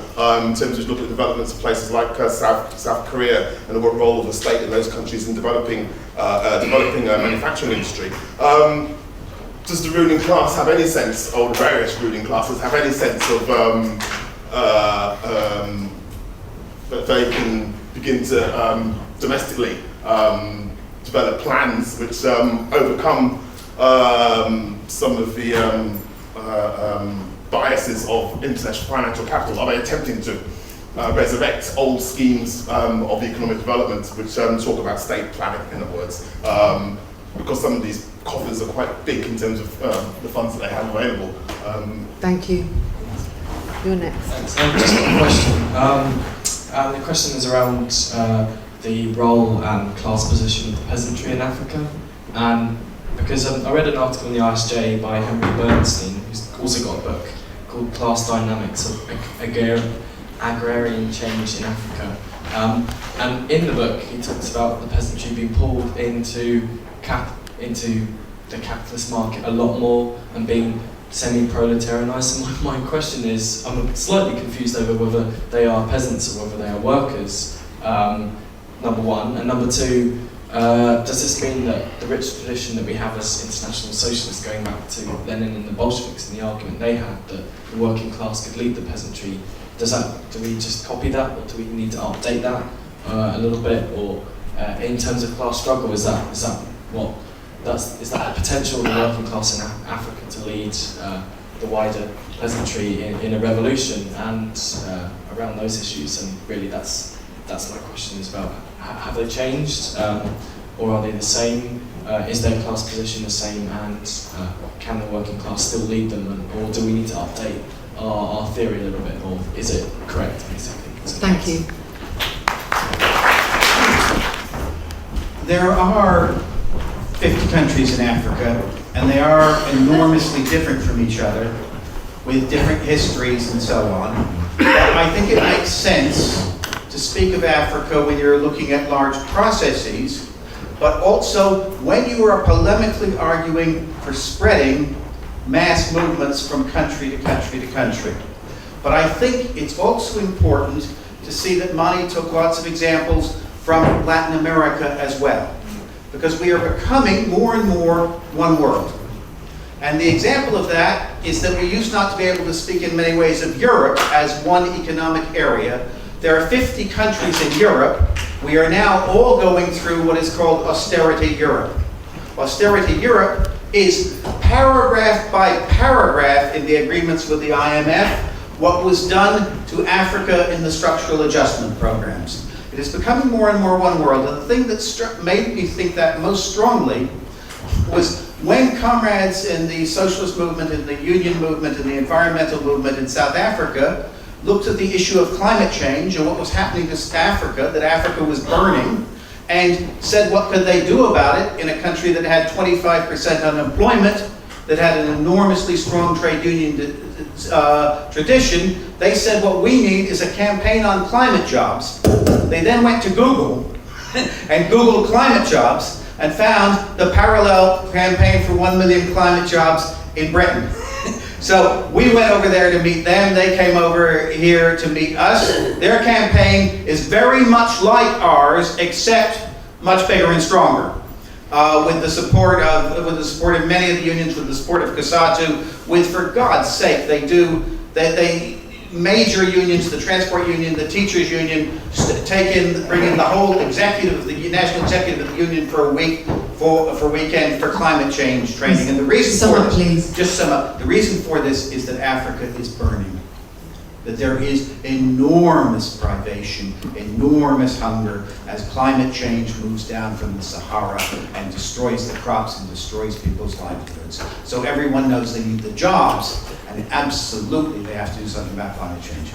in terms of looking at developments of places like South Korea and the role of the state in those countries in developing a manufacturing industry. Does the ruling class have any sense, or the various ruling classes have any sense of that they can begin to domestically develop plans which overcome some of the biases of international financial capital? Are they attempting to resurrect old schemes of economic development which talk about state planning, in other words? Because some of these coffers are quite big in terms of the funds that they have available. Thank you. You're next. Thanks. I've just got a question. And the question is around the role and class position of the peasantry in Africa. And because I read an article in the ISJ by Henry Bernstein, who's also got a book called Class Dynamics of Agrarian Change in Africa. And in the book, he talks about the peasantry being pulled into the capitalist market a lot more and being semi-proletarianised. So my question is, I'm slightly confused over whether they are peasants or whether they are workers, number one. And number two, does this mean that the rich tradition that we have as international socialists, going back to Lenin and the Bolsheviks and the argument they had that the working class could lead the peasantry, do we just copy that, or do we need to update that a little bit? Or in terms of class struggle, is that the potential of the working class in Africa to lead the wider peasantry in a revolution and around those issues? And really, that's my question, is about have they changed, or are they the same? Is their class position the same, and can the working class still lead them, or do we need to update our theory a little bit, or is it correct, basically? Thank you. There are 50 countries in Africa, and they are enormously different from each other, with different histories and so on. But I think it makes sense to speak of Africa when you're looking at large processes, but also when you are polemically arguing for spreading mass movements from country to country to country. But I think it's also important to see that Mani took lots of examples from Latin America as well, because we are becoming more and more one world. And the example of that is that we used not to be able to speak in many ways of Europe as one economic area. There are 50 countries in Europe. We are now all going through what is called austerity Europe. Austerity Europe is paragraph by paragraph in the agreements with the IMF what was done to Africa in the structural adjustment programs. It is becoming more and more one world, and the thing that made me think that most strongly was when comrades in the socialist movement, in the union movement, in the environmental movement in South Africa looked at the issue of climate change and what was happening to Africa, that Africa was burning, and said what could they do about it in a country that had 25% unemployment, that had an enormously strong trade union tradition. They said what we need is a campaign on climate jobs. They then went to Google and Googled climate jobs and found the parallel campaign for 1 million climate jobs in Britain. So we went over there to meet them. They came over here to meet us. Their campaign is very much like ours, except much bigger and stronger. With the support of many of the unions, with the support of COSATU, with, for God's sake, they major unions, the transport union, the teachers union, bring in the whole executive of the national executive of the union for a week, for weekend for climate change training. And the reason for this, just sum up, the reason for this is that Africa is burning. That there is enormous privation, enormous hunger as climate change moves down from the Sahara and destroys the crops and destroys people's livelihoods. So everyone knows they need the jobs, and absolutely they have to do something about climate change.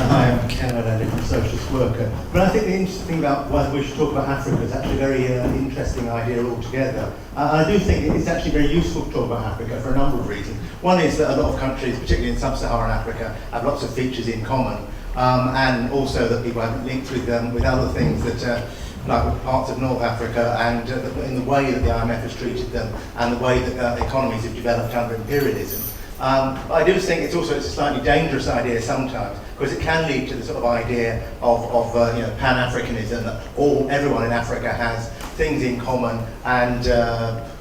Hi, I'm Ken, I'm a socialist worker. But I think the interesting thing about why we should talk about Africa is actually a very interesting idea altogether. I do think it's actually very useful to talk about Africa for a number of reasons. One is that a lot of countries, particularly in sub-Saharan Africa, have lots of features in common, and also that people have linked with other things that like parts of North Africa, and in the way that the IMF has treated them and the way that economies have developed under imperialism. But I do think it's a slightly dangerous idea sometimes, because it can lead to the sort of idea of Pan-Africanism, that everyone in Africa has things in common, and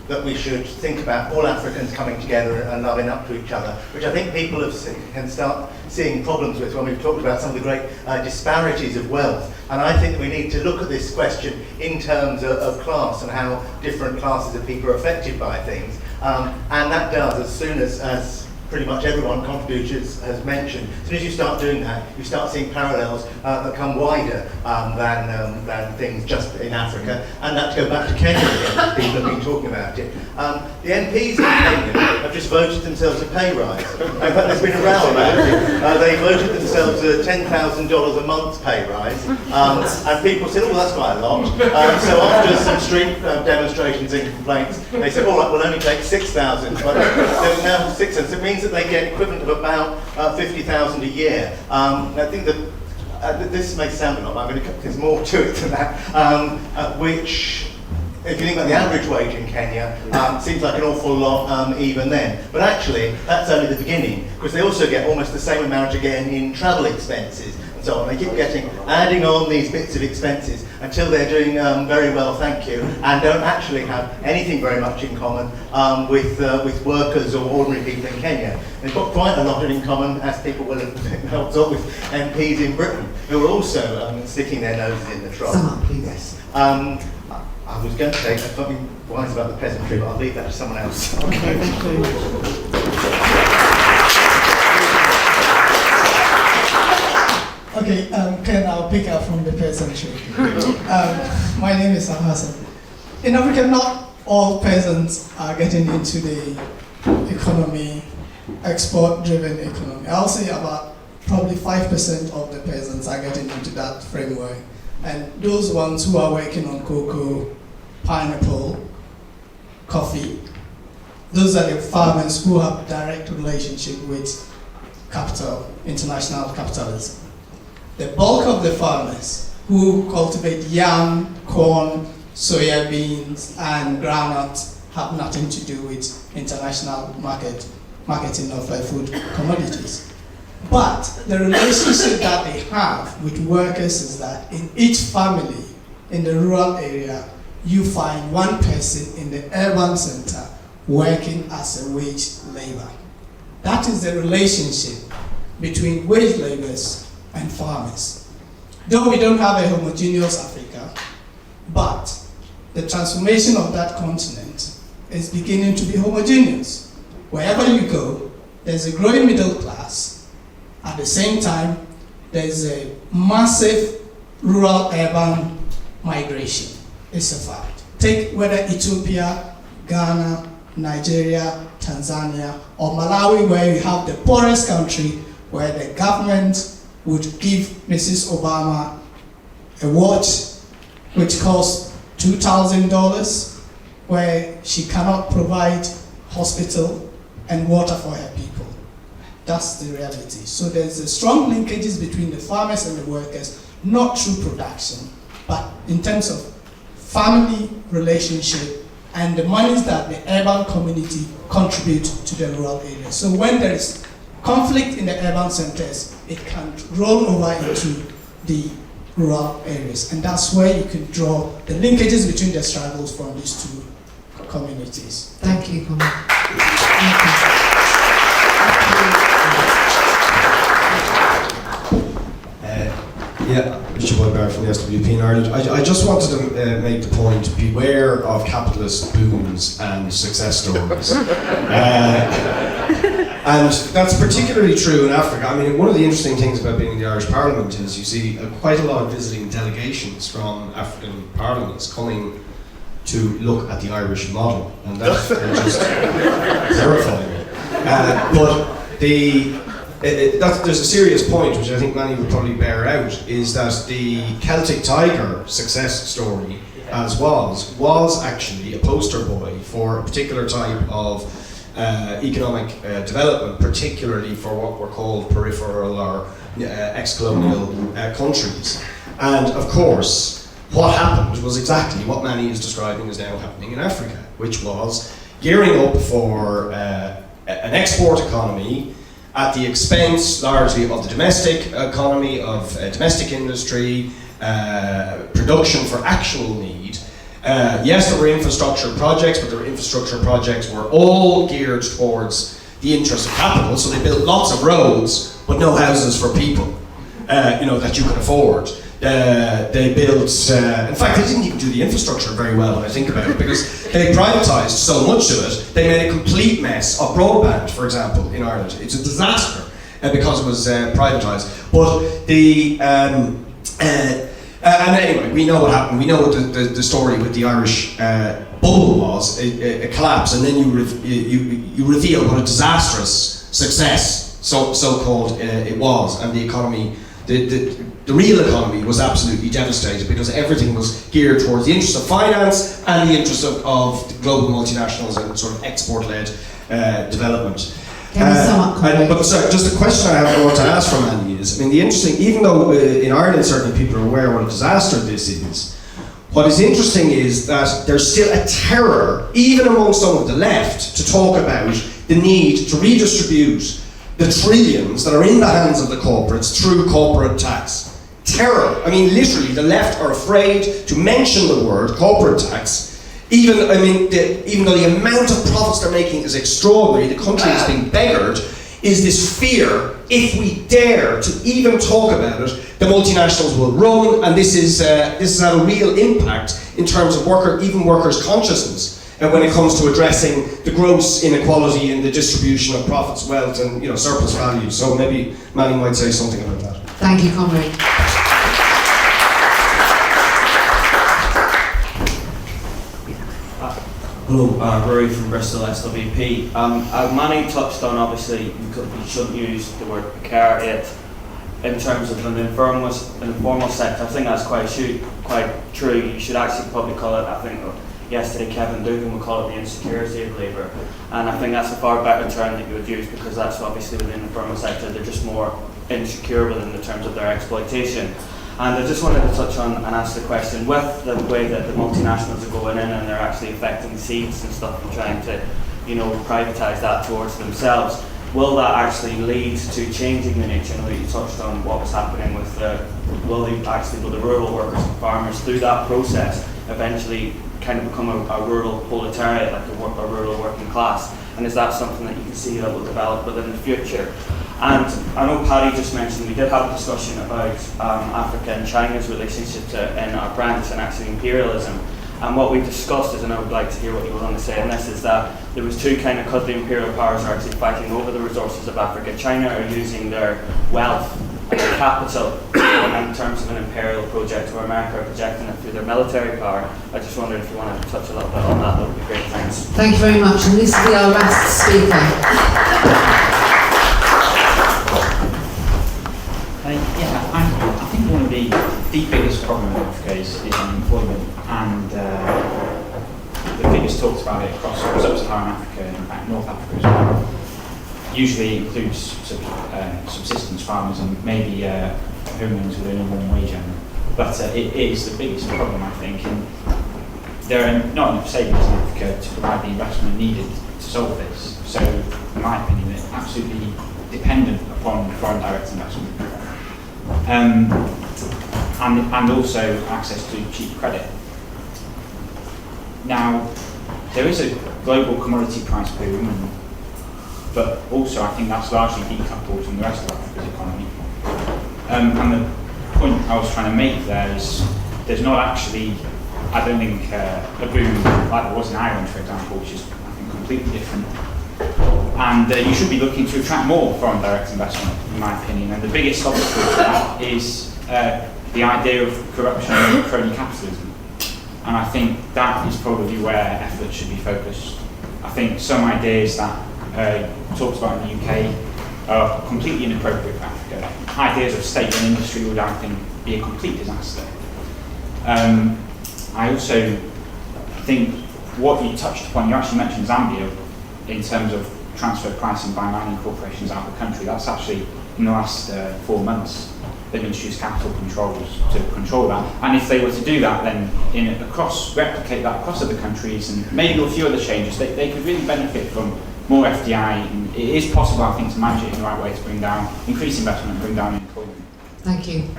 that we should think about all Africans coming together and loving up to each other, which I think people can start seeing problems with when we've talked about some of the great disparities of wealth. And I think that we need to look at this question in terms of class and how different classes of people are affected by things. And that does, as soon as pretty much everyone, contributors, has mentioned, as soon as you start doing that, you start seeing parallels that come wider than things just in Africa. And that, to go back to Kenya again, people have been talking about it. The MPs in Kenya have just voted themselves a pay rise. In fact, there's been a row about it. They voted themselves a $10,000 a month pay rise. And people said, oh, that's quite a lot. So after some street demonstrations and complaints, they said, all right, we'll only take 6,000. But they're now 6,000. So it means that they get equivalent of about 50,000 a year. I think that this may sound a lot, but I'm going to, there's more to it than that, which, if you think about the average wage in Kenya, seems like an awful lot even then. But actually, that's only the beginning, because they also get almost the same amount again in travel expenses and so on. They keep adding on these bits of expenses until they're doing very well, thank you, and don't actually have anything very much in common with workers or ordinary people in Kenya. They've got quite a lot in common, as people will have helped out with MPs in Britain, who are also sticking their noses in the trough. Sum up, please. Yes. I was going to say something wise about the peasantry, but I'll leave that to someone else. Okay, thank you. Okay, Ken, I'll pick up from the peasantry. My name is Hassan. In Africa, not all peasants are getting into the economy, export-driven economy. I'll say about probably 5% of the peasants are getting into that framework. And those ones who are working on cocoa, pineapple, coffee, those are the farmers who have direct relationship with capital, international capitalism. The bulk of the farmers who cultivate yam, corn, soya beans, and groundnuts have nothing to do with international marketing of food commodities. But the relationship that they have with workers is that in each family in the rural area, you find one person in the urban center working as a wage labor. That is the relationship between wage laborers and farmers. Though we don't have a homogeneous Africa, but the transformation of that continent is beginning to be homogeneous. Wherever you go, there's a growing middle class. At the same time, there's a massive rural-urban migration. It's a fact. Take whether Ethiopia, Ghana, Nigeria, Tanzania, or Malawi, where you have the poorest country, where the government would give Mrs. Obama a watch which costs $2,000, where she cannot provide hospital and water for her people. That's the reality. So there's a strong linkages between the farmers and the workers, not through production, but in terms of family relationship and the monies that the urban community contribute to the rural area. So when there is conflict in the urban centers, it can roll over into the rural areas. And that's where you can draw the linkages between the struggles from these two communities. Thank you, Kwame. Thank you. Yeah, Richard Boyd from the SWP in Ireland. I just wanted to make the point, beware of capitalist booms and success stories. And that's particularly true in Africa. I mean, one of the interesting things about being in the Irish Parliament is you see quite a lot of visiting delegations from African parliaments coming to look at the Irish model, and that's just terrifying. But there's a serious point, which I think many would probably bear out, is that the Celtic Tiger success story, as was actually a poster boy for a particular type of economic development, particularly for what were called peripheral or ex-colonial countries. And of course, what happened was exactly what Manny is describing is now happening in Africa, which was gearing up for an export economy at the expense largely of the domestic economy, of domestic industry, production for actual need. Yes, there were infrastructure projects, but the infrastructure projects were all geared towards the interest of capital, so they built lots of roads, but no houses for people, that you could afford. They built, in fact, they didn't even do the infrastructure very well when I think about it, because they privatised so much of it, they made a complete mess of broadband, for example, in Ireland. It's a disaster because it was privatised. But and anyway, we know what happened. We know what the story with the Irish bubble was, a collapse, and then you reveal what a disastrous success, so-called, it was, and the economy, the real economy was absolutely devastated because everything was geared towards the interest of finance and the interest of the global multinationals and sort of export-led development. Can you sum up, But sorry, just a question I want to ask from Andy is, I mean, the interesting, even though in Ireland certainly people are aware what a disaster this is, what is interesting is that there's still a terror, even among some of the left, to talk about the need to redistribute the trillions that are in the hands of the corporates through corporate tax. Terror. I mean, literally, the left are afraid to mention the word corporate tax. Even though the amount of profits they're making is extraordinary, the country is being beggared, is this fear, if we dare to even talk about it, the multinationals will run, and this has had a real impact in terms of workers' consciousness when it comes to addressing the gross inequality in the distribution of profits, wealth, and surplus value. So maybe Manny might say something about that. Thank you, comrade. Hello, Rory from Bristol SWP. Manny touched on, obviously, you shouldn't use the word precariat in terms of an informal sector. I think that's quite true. You should actually probably call it, I think yesterday Kevin Dugan would call it the insecurity of labour. And I think that's a far better term that you would use, because that's obviously within the informal sector, they're just more insecure within the terms of their exploitation. And I just wanted to touch on and ask the question, with the way that the multinationals are going in and they're actually affecting seeds and stuff and trying to, privatise that towards themselves, will that actually lead to changing the nature? I know that you touched on what was happening with will the rural workers and farmers through that process eventually kind of become a rural proletariat, like a rural working class? And is that something that you can see that will develop within the future? And I know Paddy just mentioned we did have a discussion about Africa and China's relationship in our brands and actually imperialism. And what we discussed is, and I would like to hear what you were going to say on this, is that there was two kind of, because the imperial powers are actually fighting over the resources of Africa. China are using their wealth and their capital in terms of an imperial project, where America are projecting it through their military power. I just wondered if you wanted to touch a little bit on that. That would be great. Thanks. Thank you very much. And this will be our last speaker. I think one of the biggest problems in Africa is unemployment, and the figures talked about it across sub-Saharan Africa, and in fact North Africa as well. Usually includes subsistence farmers and maybe homeowners with a minimum wage earner. But it is the biggest problem, I think, and there are not enough savings in Africa to provide the investment needed to solve this. So, in my opinion, it's absolutely dependent upon foreign direct investment. And also access to cheap credit. Now, there is a global commodity price boom, but also I think that's largely decoupled from the rest of Africa's economy. And the point I was trying to make there is there's not actually, I don't think, a boom like there was in Ireland, for example, which is, I think, completely different. And you should be looking to attract more foreign direct investment, in my opinion. And the biggest obstacle to that is the idea of corruption and crony capitalism. And I think that is probably where effort should be focused. I think some ideas that talked about in the UK are completely inappropriate for Africa. Ideas of state-run industry would, I think, be a complete disaster. I also think what you touched upon, you actually mentioned Zambia in terms of transfer pricing by mining corporations out of the country. That's actually, in the last 4 months, they've introduced capital controls to control that. And if they were to do that, then replicate that across other countries and maybe a few other changes, they could really benefit from more FDI. And it is possible, I think, to manage it in the right way to increase investment and bring down employment. Thank you.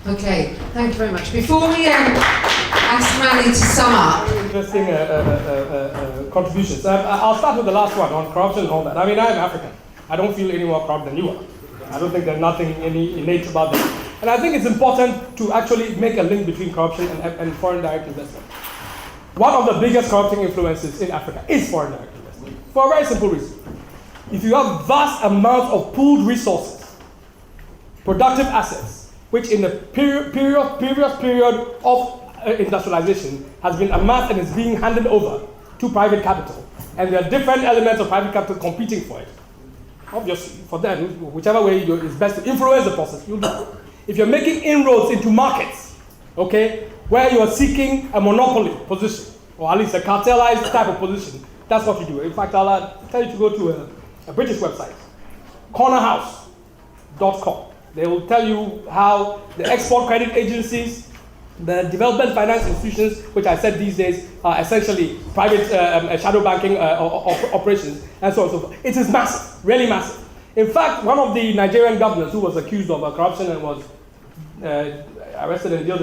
Okay, thank you very much. Before we ask Manny to sum up. Interesting contributions. I'll start with the last one on corruption and all that. I mean, I'm African. I don't feel any more corrupt than you are. I don't think there's nothing innate about that. And I think it's important to actually make a link between corruption and foreign direct investment. One of the biggest corrupting influences in Africa is foreign direct investment, for a very simple reason. If you have vast amounts of pooled resources, productive assets, which in the previous period of industrialization has been amassed and is being handed over to private capital, and there are different elements of private capital competing for it. Obviously, for them, whichever way it's best to influence the process, you'll do it. If you're making inroads into markets, okay, where you are seeking a monopoly position, or at least a cartelized type of position, that's what you do. In fact, I'll tell you to go to a British website cornerhouse.com. They will tell you how the export credit agencies, the development finance institutions, which I said these days are essentially private shadow banking operations, and so on and so forth. It is massive, really massive. In fact, one of the Nigerian governors who was accused of corruption and was arrested and jailed,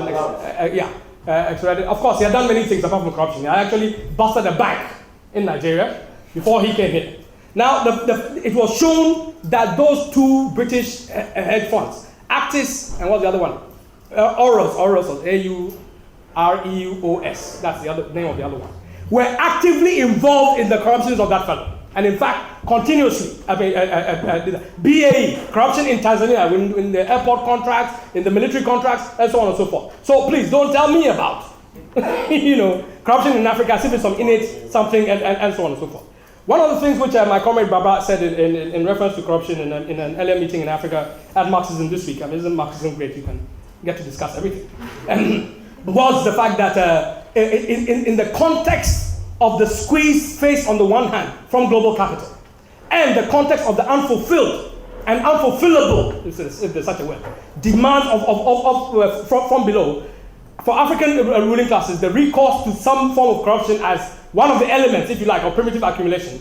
extradited. Of course, he had done many things apart from corruption. He had actually busted a bank in Nigeria before he came here. Now, it was shown that those two British hedge funds, Actis and what's the other one? Aureus, A-U-R-E-U-O-S, that's the other name of the other one, were actively involved in the corruptions of that fellow. And in fact, continuously, BAE, corruption in Tanzania, in the airport contracts, in the military contracts, and so on and so forth. So please, don't tell me about, corruption in Africa as if it's some innate something, and so on and so forth. One of the things which my comrade Baba said in reference to corruption in an earlier meeting in Africa at Marxism this week, isn't Marxism great? You can get to discuss everything. Was the fact that in the context of the squeeze faced on the one hand from global capital, and the context of the unfulfilled and unfulfillable, if there's such a word, demands from below, for African ruling classes, the recourse to some form of corruption as one of the elements, if you like, of primitive accumulation,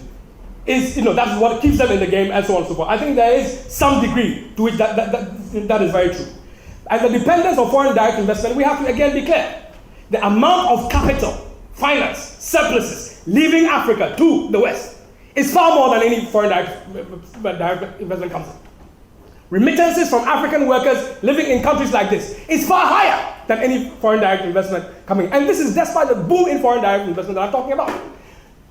is, that's what keeps them in the game, and so on and so forth. I think there is some degree to which that is very true. And the dependence on foreign direct investment, we have to again declare the amount of capital, finance, surpluses leaving Africa to the West is far more than any foreign direct investment comes in. Remittances from African workers living in countries like this is far higher than any foreign direct investment coming. And this is despite the boom in foreign direct investment that I'm talking about.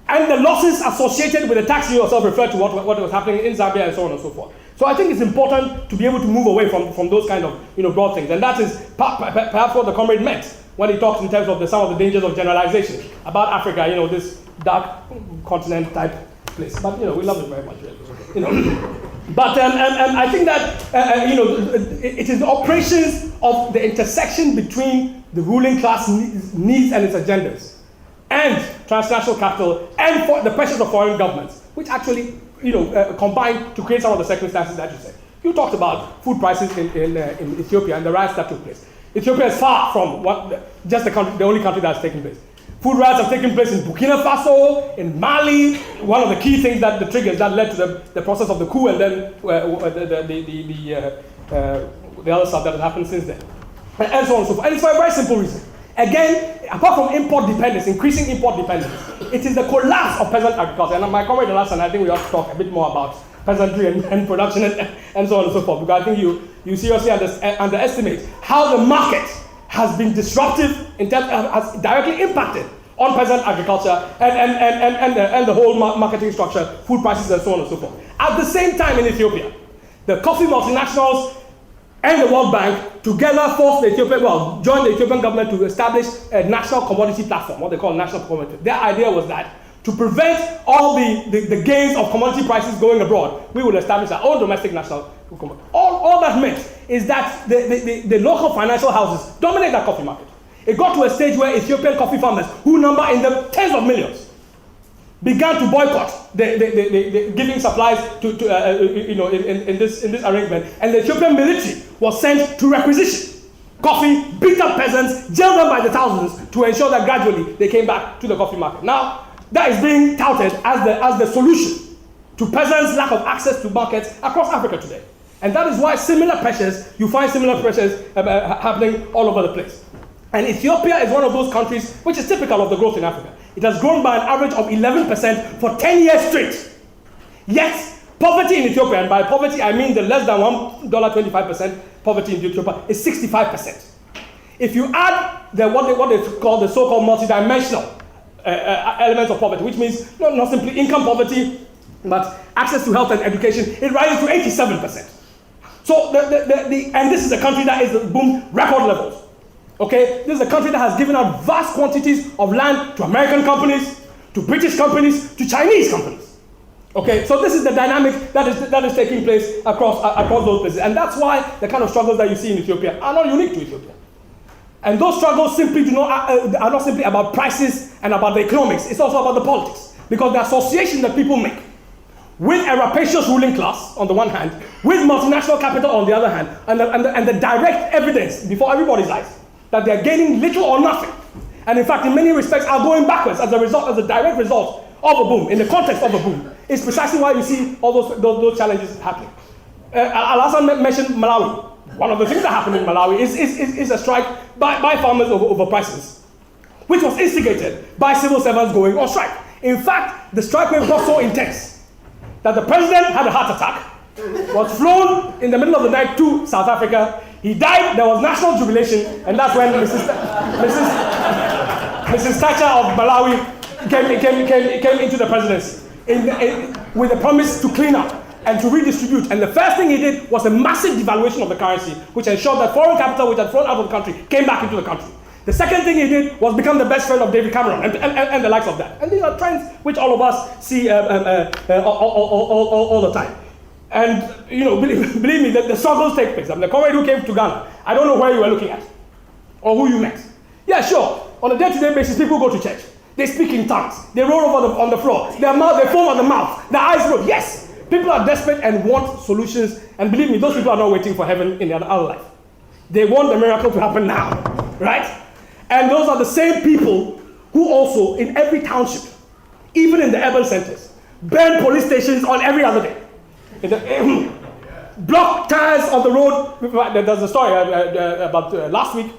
And the losses associated with the tax you yourself referred to what was happening in Zambia and so on and so forth. So I think it's important to be able to move away from those kind of broad things. And that is perhaps what the comrade meant when he talks in terms of some of the dangers of generalization about Africa, this dark continent type place. But we love it very much, really. But I think that it is the operations of the intersection between the ruling class needs and its agendas, and transnational capital, and the pressures of foreign governments, which actually combine to create some of the circumstances that you said. You talked about food prices in Ethiopia and the riots that took place. Ethiopia is far from the only country that has taken place. Food riots have taken place in Burkina Faso, in Mali. One of the key things that the triggers that led to the process of the coup, and then the other stuff that has happened since then, and so on and so forth. And it's for a very simple reason. Again, apart from import dependence, increasing import dependence, it is the collapse of peasant agriculture. And my comrade last time, I think we ought to talk a bit more about peasantry and production and so on and so forth, because I think you seriously underestimate how the market has been disruptive has directly impacted on peasant agriculture and the whole marketing structure, food prices and so on and so forth. At the same time in Ethiopia, the coffee multinationals and the World Bank together joined the Ethiopian government to establish a national commodity platform, what they call national commodity. Their idea was that to prevent all the gains of commodity prices going abroad, we would establish our own domestic national commodity. All that meant is that the local financial houses dominate that coffee market. It got to a stage where Ethiopian coffee farmers, who number in the tens of millions, began to boycott the giving supplies in this arrangement, and the Ethiopian military was sent to requisition coffee, beat up peasants, jail them by the thousands to ensure that gradually they came back to the coffee market. Now, that is being touted as the solution to peasants' lack of access to markets across Africa today. And that is why you find similar pressures happening all over the place. And Ethiopia is one of those countries which is typical of the growth in Africa. It has grown by an average of 11% for 10 years straight. Yet, poverty in Ethiopia, and by poverty I mean the less than $1.25% poverty in Ethiopia, is 65%. If you add what they call the so-called multidimensional elements of poverty, which means not simply income poverty, but access to health and education, it rises to 87%. So, and this is a country that is boom record levels. Okay, this is a country that has given out vast quantities of land to American companies, to British companies, to Chinese companies. Okay, so this is the dynamic that is taking place across those places, and that's why the kind of struggles that you see in Ethiopia are not unique to Ethiopia. And those struggles simply are not simply about prices and about the economics. It's also about the politics, because the association that people make with a rapacious ruling class on the one hand, with multinational capital on the other hand, and the direct evidence before everybody's eyes that they're gaining little or nothing, and in fact in many respects are going backwards as a direct result of a boom, in the context of a boom, is precisely why you see all those challenges happening. Al-Hassan mentioned Malawi. One of the things that happened in Malawi is a strike by farmers over prices, which was instigated by civil servants going on strike. In fact, the strike wave got so intense that the president had a heart attack, was flown in the middle of the night to South Africa. He died, there was national jubilation, and that's when Mrs. Thatcher of Malawi came into the presidency with a promise to clean up and to redistribute. And the first thing he did was a massive devaluation of the currency, which ensured that foreign capital which had flown out of the country came back into the country. The second thing he did was become the best friend of David Cameron and the likes of that. And these are trends which all of us see all the time. And believe me, the struggles take place. The comrade who came to Ghana, I don't know where you were looking at or who you met. Yeah, sure. On a day-to-day basis, people go to church. They speak in tongues. They roll over on the floor. They foam at the mouth. Their eyes roll. Yes, people are desperate and want solutions. And believe me, those people are not waiting for heaven in their other life. They want the miracle to happen now, right? And those are the same people who also, in every township, even in the urban centers, burn police stations on every other day. Block tires on the road. There's a story about last week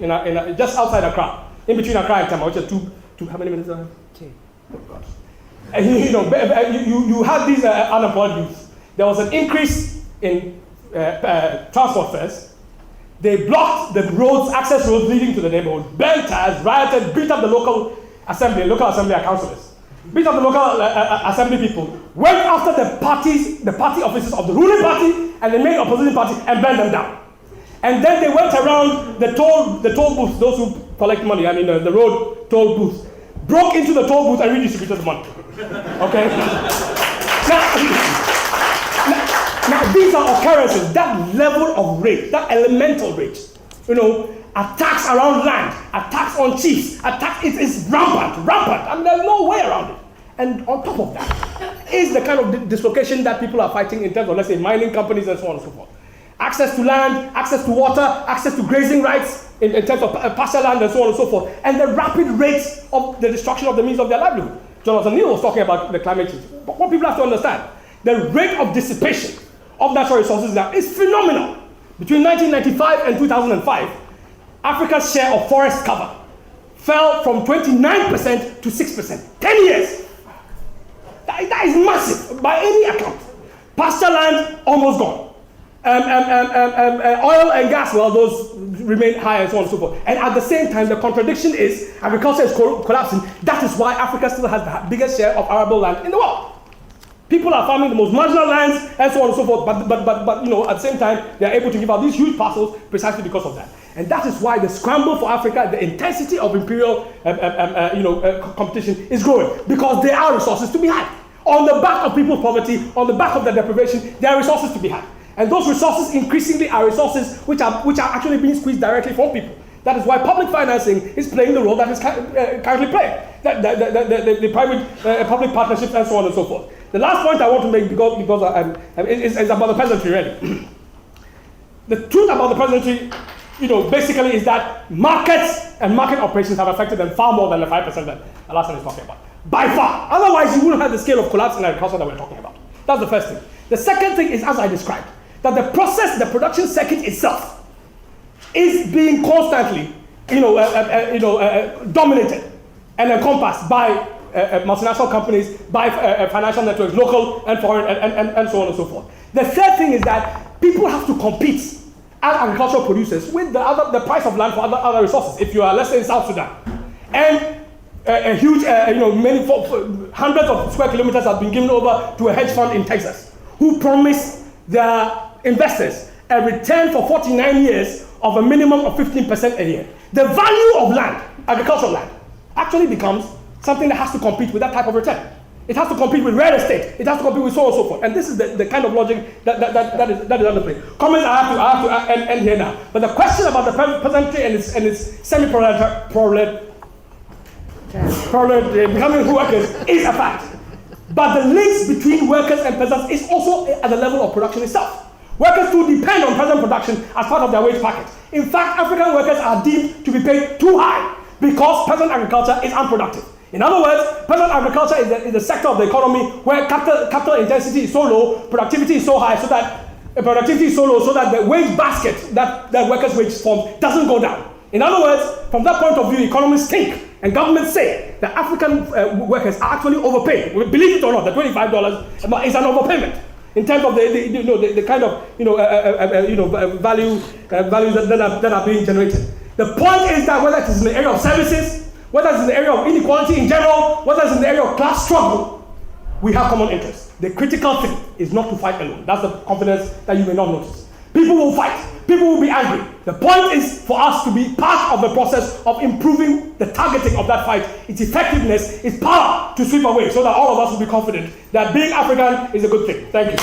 just outside Accra, in between Accra and Tanoh, which are two how many minutes? Okay. Oh gosh. And you had these unemployed youths. There was an increase in transport fares. They blocked the roads, access roads leading to the neighborhood, burned tires, rioted, beat up the local assembly councillors, beat up the local assembly people, went after the party offices of the ruling party and the main opposition party and burned them down. And then they went around the toll booths, those who collect money, the road toll booths, broke into the toll booth and redistributed the money. Okay? Now, these are occurrences, that level of rage, that elemental rage, attacks around land, attacks on chiefs, it's rampant. There's no way around it. And on top of that is the kind of dislocation that people are fighting in terms of, let's say, mining companies and so on and so forth. Access to land, access to water, access to grazing rights in terms of pasture land and so on and so forth. And the rapid rates of the destruction of the means of their livelihood. Jonathan Neal was talking about the climate change. But what people have to understand, the rate of dissipation of natural resources now is phenomenal. Between 1995 and 2005, Africa's share of forest cover fell from 29% to 6%. 10 years. That is massive by any account. Pasture land almost gone. Oil and gas, well, those remain high and so on and so forth. And at the same time, the contradiction is agriculture is collapsing. That is why Africa still has the biggest share of arable land in the world. People are farming the most marginal lands and so on and so forth. But at the same time, they are able to give out these huge parcels precisely because of that. And that is why the scramble for Africa, the intensity of imperial competition is growing, because there are resources to be had. On the back of people's poverty, on the back of their deprivation, there are resources to be had. And those resources increasingly are resources which are actually being squeezed directly from people. That is why public financing is playing the role that it's currently playing. The private public partnerships and so on and so forth. The last point I want to make, because is about the peasantry, really. The truth about the peasantry, basically is that markets and market operations have affected them far more than the 5% that Al-Hassan is talking about. By far. Otherwise, you wouldn't have the scale of collapse in agriculture that we're talking about. That's the first thing. The second thing is, as I described, that the production circuit itself is being constantly, dominated and encompassed by multinational companies, by financial networks, local and foreign, and so on and so forth. The third thing is that people have to compete as agricultural producers with the price of land for other resources. If you are, let's say, in South Sudan, and a huge, many hundreds of square kilometers have been given over to a hedge fund in Texas, who promised their investors a return for 49 years of a minimum of 15% a year. The value of land, agricultural land, actually becomes something that has to compete with that type of return. It has to compete with real estate. It has to compete with so on and so forth. And this is the kind of logic that is underplayed. Comments I have to end here now. But the question about the peasantry and its semi-proletariat becoming workers is a fact. But the links between workers and peasants is also at the level of production itself. Workers too depend on peasant production as part of their wage packet. In fact, African workers are deemed to be paid too high because peasant agriculture is unproductive. In other words, peasant agriculture is the sector of the economy where capital intensity is so low, productivity is so high, so that the wage basket that workers' wages form doesn't go down. In other words, from that point of view, economists think and governments say that African workers are actually overpaid. Believe it or not, the $25 is an overpayment in terms of the kind of values that are being generated. The point is that whether it is in the area of services, whether it's in the area of inequality in general, whether it's in the area of class struggle, we have common interests. The critical thing is not to fight alone. That's the confidence that you may not notice. People will fight. People will be angry. The point is for us to be part of the process of improving the targeting of that fight. Its effectiveness is power to sweep away so that all of us will be confident that being African is a good thing. Thank you.